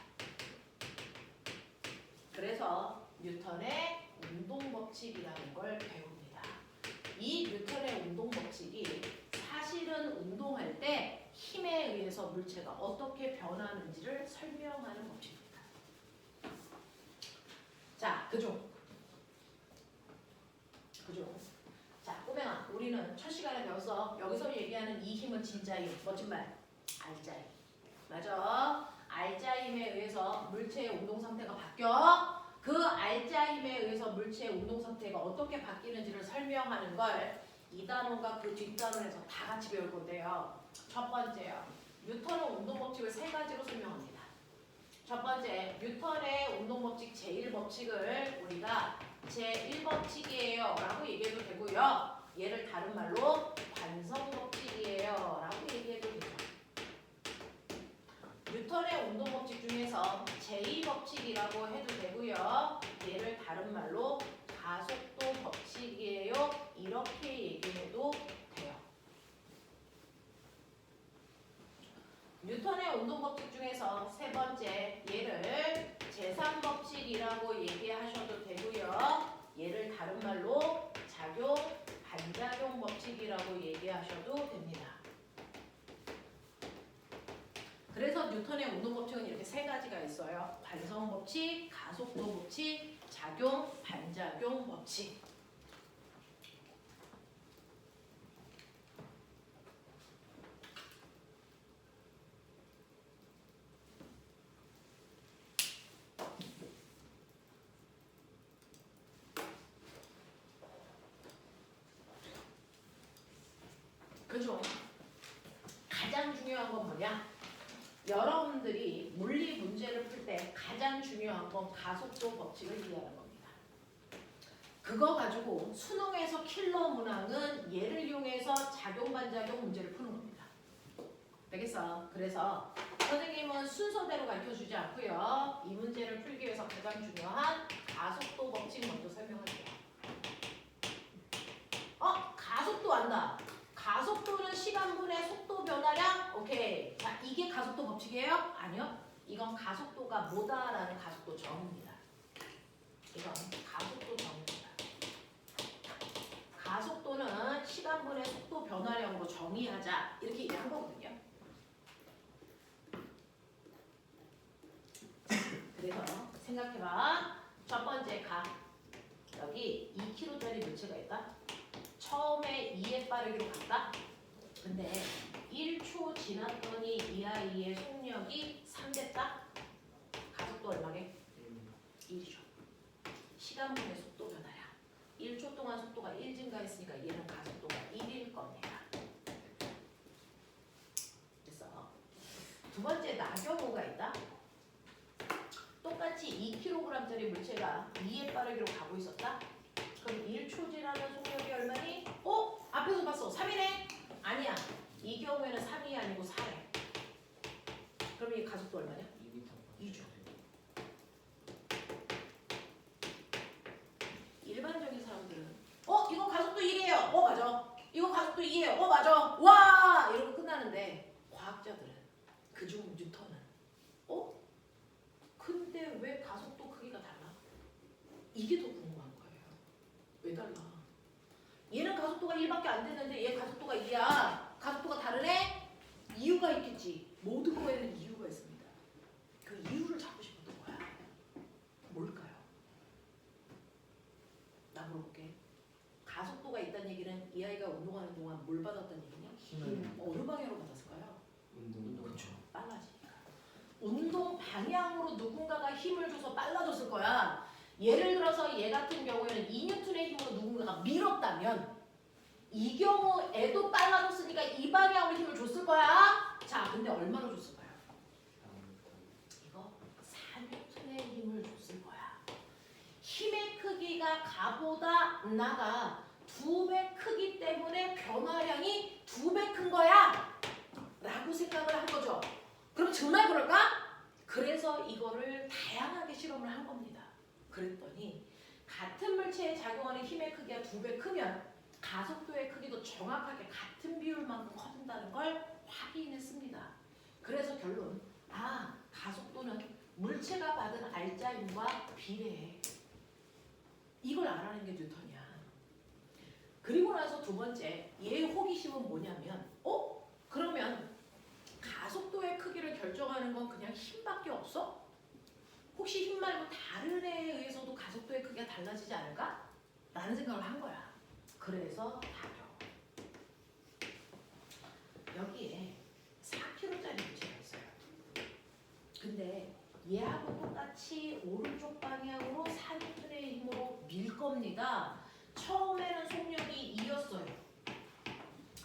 그래서 뉴턴의 운동 법칙이라는 걸 배웁니다. 이 뉴턴의 운동 법칙이 사실은 운동할 때 힘에 의해서 물체가 어떻게 변하는지를 설명하는 법칙입니다. 자, 그죠? 자, 꼬맹아, 우리는 첫 시간에 배웠어. 여기서 얘기하는 이 힘은 진짜 힘. 멋진 말. 알짜 힘. 맞아. 알짜 힘에 의해서 물체의 운동 상태가 바뀌어. 그 알짜 힘에 의해서 물체의 운동 상태가 어떻게 바뀌는지를 설명하는 걸 이 단원과 그 뒷단원에서 다 같이 배울 건데요. 첫 번째요. 뉴턴의 운동 법칙을 세 가지로 설명합니다. 첫 번째, 뉴턴의 운동 법칙 제1법칙을 우리가 제1법칙이에요 라고 얘기해도 되고요. 얘를 다른 말로 관성법칙이에요 라고 얘기해도 되죠. 뉴턴의 운동 법칙 중에서 제2법칙이라고 해도 되고요. 얘를 다른 말로 가속도 법칙이에요. 이렇게 얘기해도 돼요. 뉴턴의 운동 법칙 중에서 세 번째 얘를 제3법칙이라고 얘기하셔도 되고요. 얘를 다른 말로 작용, 반작용 법칙이라고 얘기하셔도 됩니다. 그래서 뉴턴의 운동 법칙은 이렇게 세 가지가 있어요. 관성 법칙, 가속도 법칙, 작용, 반작용 법칙. 그죠? 가장 중요한 건 뭐냐? 여러분들이 물리 문제를 풀 때 가장 중요한 건 가속도 법칙을 이해하는 겁니다. 그거 가지고 수능에서 킬러 문항은 얘를 이용해서 작용 반작용 문제를 푸는 겁니다. 되겠어? 그래서 선생님은 순서대로 가르쳐주지 않고요. 이 문제를 풀기 위해서 가장 중요한 가속도 법칙 먼저 설명할게요. 가속도 안다. 가속도는 시간분의 속도 변화량? 오케이. 자, 이게 가속도 법칙이에요? 아니요. 이건 가속도가 뭐다라는 가속도 정의입니다. 이건 가속도 정의입니다. 가속도는 시간분의 속도 변화량으로 정의하자. 이렇게 얘기한 거거든요. 그래서 생각해봐. 첫 번째 여기 2kg짜리 물체가 있다. 처음에 2의 빠르기로 갔다. 근데 1초 지났더니 이 아이의 속력이 3 됐다. 가속도 얼마게? 1이죠. 시간분의 속도 변화량. 1초 동안 속도가 1 증가했으니까 얘는 가속도가 1일 겁니다. 그래서 두 번째 나경호가 있다. 똑같이 2kg짜리 물체가 2의 빠르기로 가고 있었다. 그럼 1초 지나면 속력이 얼마니? 앞에서 봤어. 3이네? 아니야. 이 경우에는 3이 아니고 4래. 그럼 이 가속도 얼마냐? 2죠. 일반적인 사람들은 이거 가속도 1이에요. 맞아. 이거 가속도 2예요. 맞아. 와! 이러고 끝나는데 과학자들은 그중 뉴턴은 근데 왜 가속도 크기가 달라? 이게 더 궁금한 거예요. 왜 달라? 얘는 가속도가 1밖에 안 되는데 얘 가속도가 2야. 가속도가 다르네? 이유가 있겠지. 모든 거에는 이유가 있습니다. 그 이유를 찾고 싶었던 거야. 뭘까요? 나 물어볼게. 가속도가 있다는 얘기는 이 아이가 운동하는 동안 뭘 받았다는 얘기냐? 힘을 어느 방향으로 받았을까요? 운동. 그렇죠. 빨라지니까. 운동 방향으로 누군가가 힘을 줘서 빨라졌을 거야. 예를 들어서 얘 같은 경우에는 2N의 힘으로 누군가가 밀었다면 이 경우에도 빨라졌으니까 이 방향으로 힘을 줬을 거야. 자, 근데 얼마나 줬을까요? 이거 4N의 힘을 줬을 거야. 힘의 크기가 가보다 나가 2배 크기 때문에 변화량이 2배 큰 거야 라고 생각을 한 거죠. 그럼 정말 그럴까? 그래서 이거를 다양하게 실험을 한 겁니다. 그랬더니 같은 물체에 작용하는 힘의 크기가 2배 크면 가속도의 크기도 정확하게 같은 비율만큼 커진다는 걸 확인했습니다. 그래서 결론, 가속도는 물체가 받은 알짜힘과 비례해. 이걸 알아낸 게 뉴턴이야. 그리고 나서 두 번째, 얘의 호기심은 뭐냐면 그러면 가속도의 크기를 결정하는 건 그냥 힘밖에 없어? 혹시 힘 말고 다른 애에 의해서도 가속도의 크기가 달라지지 않을까? 라는 생각을 한 거야. 그래서 다뤄. 여기에 4kg짜리 물체가 있어요. 근데 얘하고 똑같이 오른쪽 방향으로 4N의 힘으로 밀 겁니다. 처음에는 속력이 2였어요.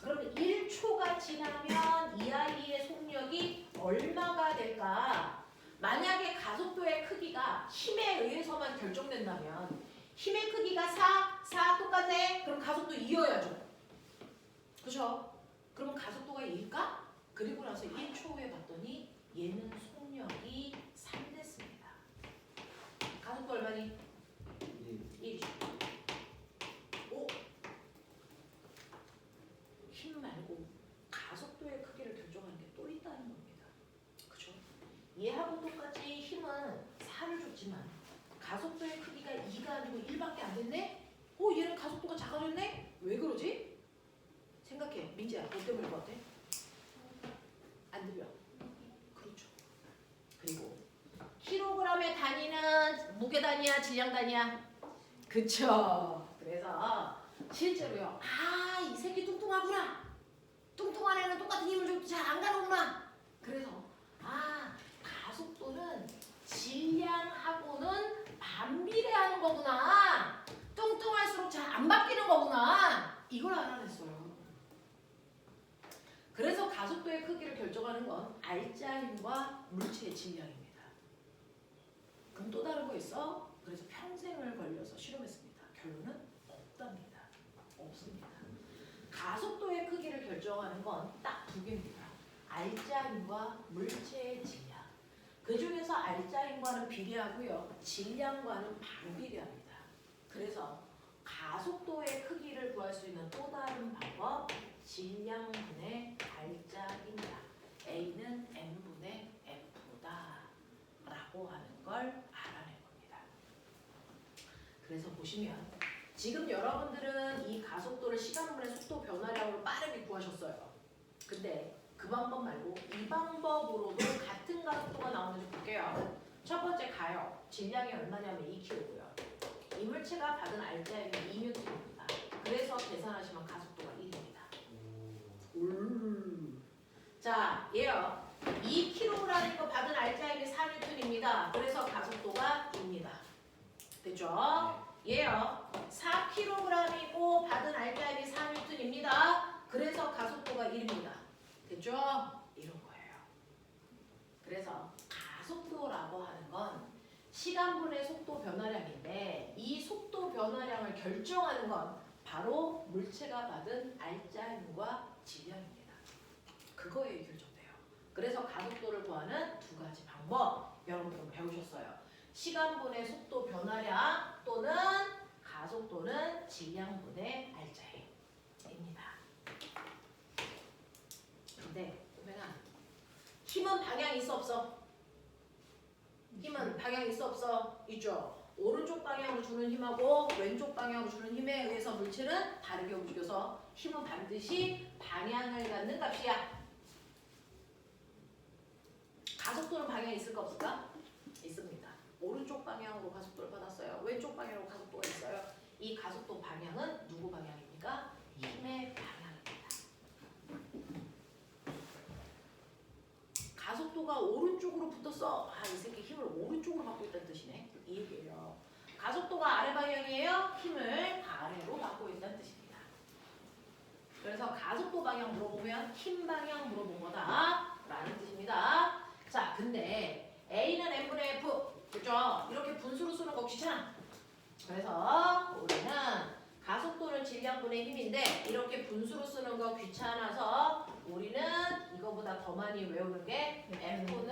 그럼 1초가 지나면 이 아이의 속력이 얼마가 될까? 만약에 가속도의 크기가 힘에 의해서만 결정된다면 힘의 크기가 4 똑같네? 그럼 가속도 2여야죠. 그죠? 그러면 가속도가 2일까? 그리고 나서 1초 후에 봤더니 얘는 속력이 3 됐습니다. 가속도 얼마니? 1이죠. 힘 말고 가속도의 크기를 결정하는 게 또 있다는 겁니다. 그죠? 얘하고 똑같이 힘은 4를 줬지만 가속도의 크기가 2가 아니고 1밖에 안 됐네? 얘는 가속도가 작아졌네? 왜 그러지? 생각해. 민지야, 뭐 때문일 것 같아? 안 들려? 그렇죠. 그리고 킬로그램의 단위는 무게 단위야, 질량 단위야? 그쵸. 그래서 실제로요. 이 새끼 뚱뚱하구나. 뚱뚱한 애는 똑같은 힘을 줘도 잘 안 가는구나. 그래서 가속도는 질량하고는 반비례하는 거구나. 뚱뚱할수록 잘 안 바뀌는 거구나. 이걸 알아냈어요. 그래서 가속도의 크기를 결정하는 건 알짜힘과 물체의 질량입니다. 그럼 또 다른 거 있어? 그래서 평생을 걸려서 실험했습니다. 결론은 없답니다. 없습니다. 가속도의 크기를 결정하는 건 딱 2개입니다. 알짜힘과 물체의 질량. 그 중에서 알짜힘과는 비례하고요. 질량과는 반비례합니다. 그래서 가속도의 크기를 구할 수 있는 또 다른 방법, 질량분의 알짜힘이다. A는 M분의 F다 라고 하는 걸 알아낸 겁니다. 그래서 보시면 지금 여러분들은 이 가속도를 시간분의 속도 변화량으로 빠르게 구하셨어요. 근데 그 방법 말고 이 방법으로도 같은 가속도가 나오는지 볼게요. 첫 번째 가요. 질량이 얼마냐면 2kg고요. 이 물체가 받은 알짜힘이 2N입니다. 그래서 계산하시면 가속도가 1입니다. 자, 얘요. 2kg라는 거 받은 알짜힘이 4N입니다. 그래서 가속도가 2입니다. 됐죠? 얘요. 4kg이고 받은 알짜힘이 4N입니다. 그래서 가속도가 1입니다. 됐죠? 이런 거예요. 그래서 가속도라고 하는 건 시간분의 속도 변화량인데 이 속도 변화량을 방향을 결정하는 건 바로 물체가 받은 알짜 힘과 질량입니다. 그거에 결정돼요. 그래서 가속도를 구하는 두 가지 방법 여러분들 배우셨어요. 시간분의 속도 변화량 또는 가속도는 질량분의 알짜입니다. 근데 보면은 힘은 방향이 있어 없어? 힘은 방향이 있어 없어? 있죠. 오른쪽 방향으로 주는 힘하고 왼쪽 방향으로 주는 힘에 의해서 물체는 다르게 움직여서 힘은 반드시 방향을 갖는 값이야. 가속도는 방향이 있을까 없을까? 있습니다. 오른쪽 방향으로 가속도를 받았어요. 왼쪽 방향으로 가속도가 있어요. 이 가속도 방향은 누구 방향입니까? 힘의 방향입니다. 가속도가 오른쪽으로 붙었어. 아, 이 새끼 힘을 오른쪽으로 받고 있다는 뜻이네. 이 얘기예요. 가속도가 아래 방향이에요. 힘을 아래로 받고 있다는 뜻입니다. 그래서 가속도 방향 물어보면 힘 방향 물어본 거다 라는 뜻입니다. 자, 근데 A는 N분의 F 그죠? 이렇게 분수로 쓰는 거 귀찮아. 그래서 우리는 가속도는 질량분의 힘인데 이렇게 분수로 쓰는 거 귀찮아서 우리는 이거보다 더 많이 외우는 게 F는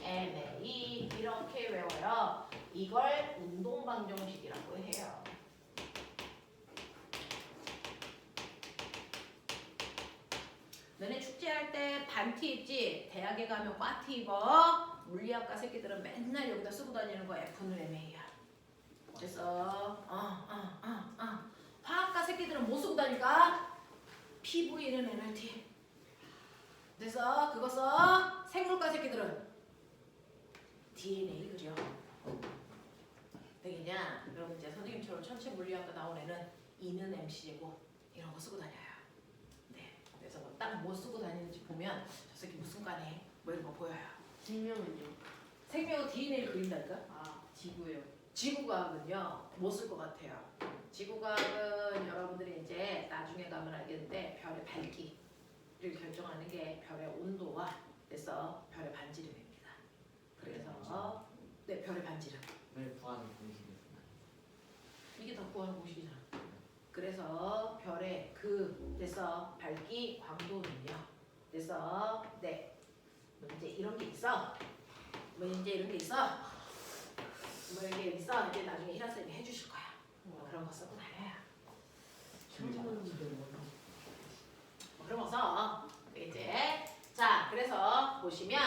MA 이렇게 외워요. 이걸 운동방정식이라고 해요. 너네 축제할 때 반티 입지? 대학에 가면 꽈티 입어. 물리학과 새끼들은 맨날 여기다 쓰고 다니는 거 F는 MA야. 그래서 화학과 새끼들은 뭐 쓰고 다닐까? PV는 NRT. 그래서 그거 써. 생물과 새끼들은 DNA 그죠? 되겠냐? 그럼 이제 선생님처럼 천체 물리학과 나온 애는 E는 MC 제곱 이런 거 쓰고 다녀요. 네. 그래서 딱 뭐 쓰고 다니는지 보면 저 새끼 무슨 과네? 뭐 이런 거 보여요. 생명은요? 생명은 DNA를 그린다니까? 아, 지구요. 지구과학은요, 뭐 쓸 것 같아요? 지구과학은 여러분들이 이제 나중에 가면 알겠는데 별의 밝기를 결정하는 게 별의 온도와 그래서 별의 반지름입니다. 그래서 네, 별의 반지름. 왜 구하는 공식이구나. 이게 더 구하는 공식이잖아. 그래서 별의 그래서 밝기 광도는요. 그래서 네, 뭐 이제 이런 게 있어. 뭐 이제 이런 게 있어. 뭐 이게 있어. 이제 나중에 희라 쌤이 해주실 거야. 뭐 그런 거 쓰고 다녀요. 뭐 그런 거 써. 이제 자, 그래서 보시면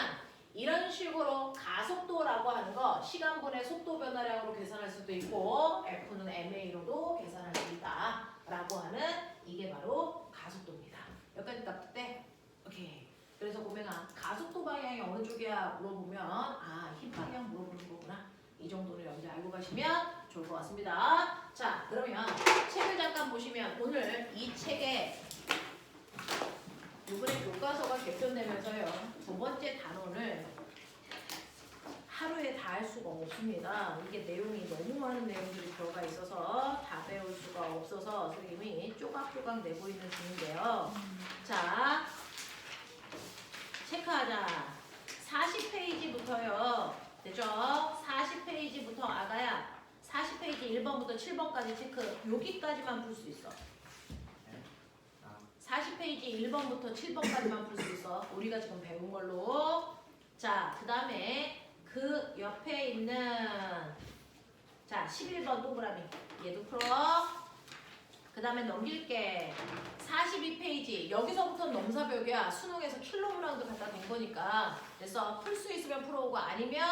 이런 식으로 가속도라고 하는 거 시간분의 속도 변화량으로 계산할 수도 있고 F는 MA로도 계산할 수 있다라고 하는 이게 바로 가속도입니다. 여기까지 딱 때? 오케이. 그래서 보면 가속도 방향이 어느 쪽이야 물어보면 힘 방향 물어보는 거구나. 이 정도는 여러분들 알고 가시면 좋을 것 같습니다. 자, 그러면 책을 잠깐 보시면 오늘 이 책에 이번에 교과서가 개편되면서요. 두 번째 단원을 하루에 다 할 수가 없습니다. 이게 내용이 너무 많은 내용들이 들어가 있어서 다 배울 수가 없어서 선생님이 쪼각쪼각 내고 있는 중인데요. 자, 체크하자. 40페이지부터요. 됐죠? 40페이지부터 아가야. 40페이지 1번부터 7번까지 체크. 여기까지만 풀 수 있어. 40페이지 1번부터 7번까지만 풀 수 있어. 우리가 지금 배운 걸로. 자, 그 다음에 그 옆에 있는 자 11번 동그라미. 얘도 풀어. 그 다음에 넘길게. 42페이지. 여기서부터 넘사벽이야. 수능에서 킬로그램도 갖다 댄 거니까. 그래서 풀 수 있으면 풀어오고 아니면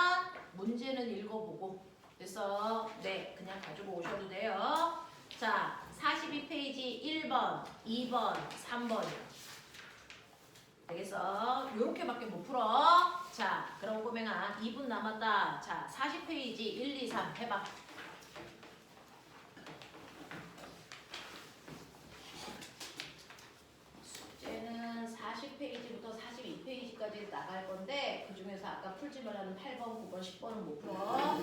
문제는 읽어보고. 그래서 네, 그냥 가지고 오셔도 돼요. 자, 42페이지 1번, 2번, 3번이요. 되겠어? 요렇게밖에 못 풀어. 자, 그럼 꼬맹아 2분 남았다. 자, 40페이지 1, 2, 3 해봐. 숙제는 40페이지부터 42페이지까지 나갈 건데 그 중에서 아까 풀지 말라는 8번, 9번, 10번은 못 풀어.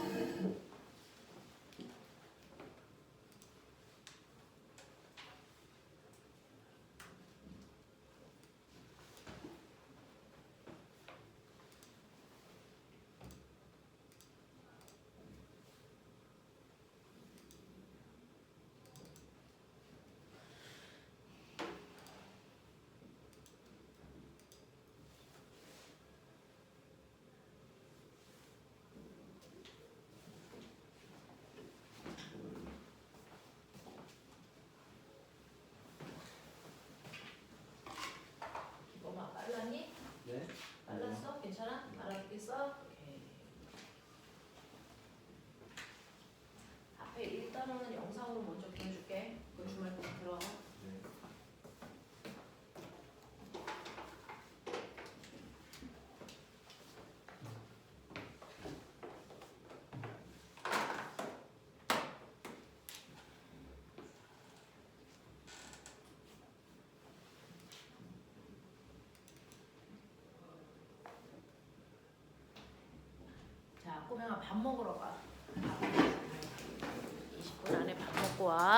호병아 밥 먹으러 가. 20분 안에 밥 먹고 와.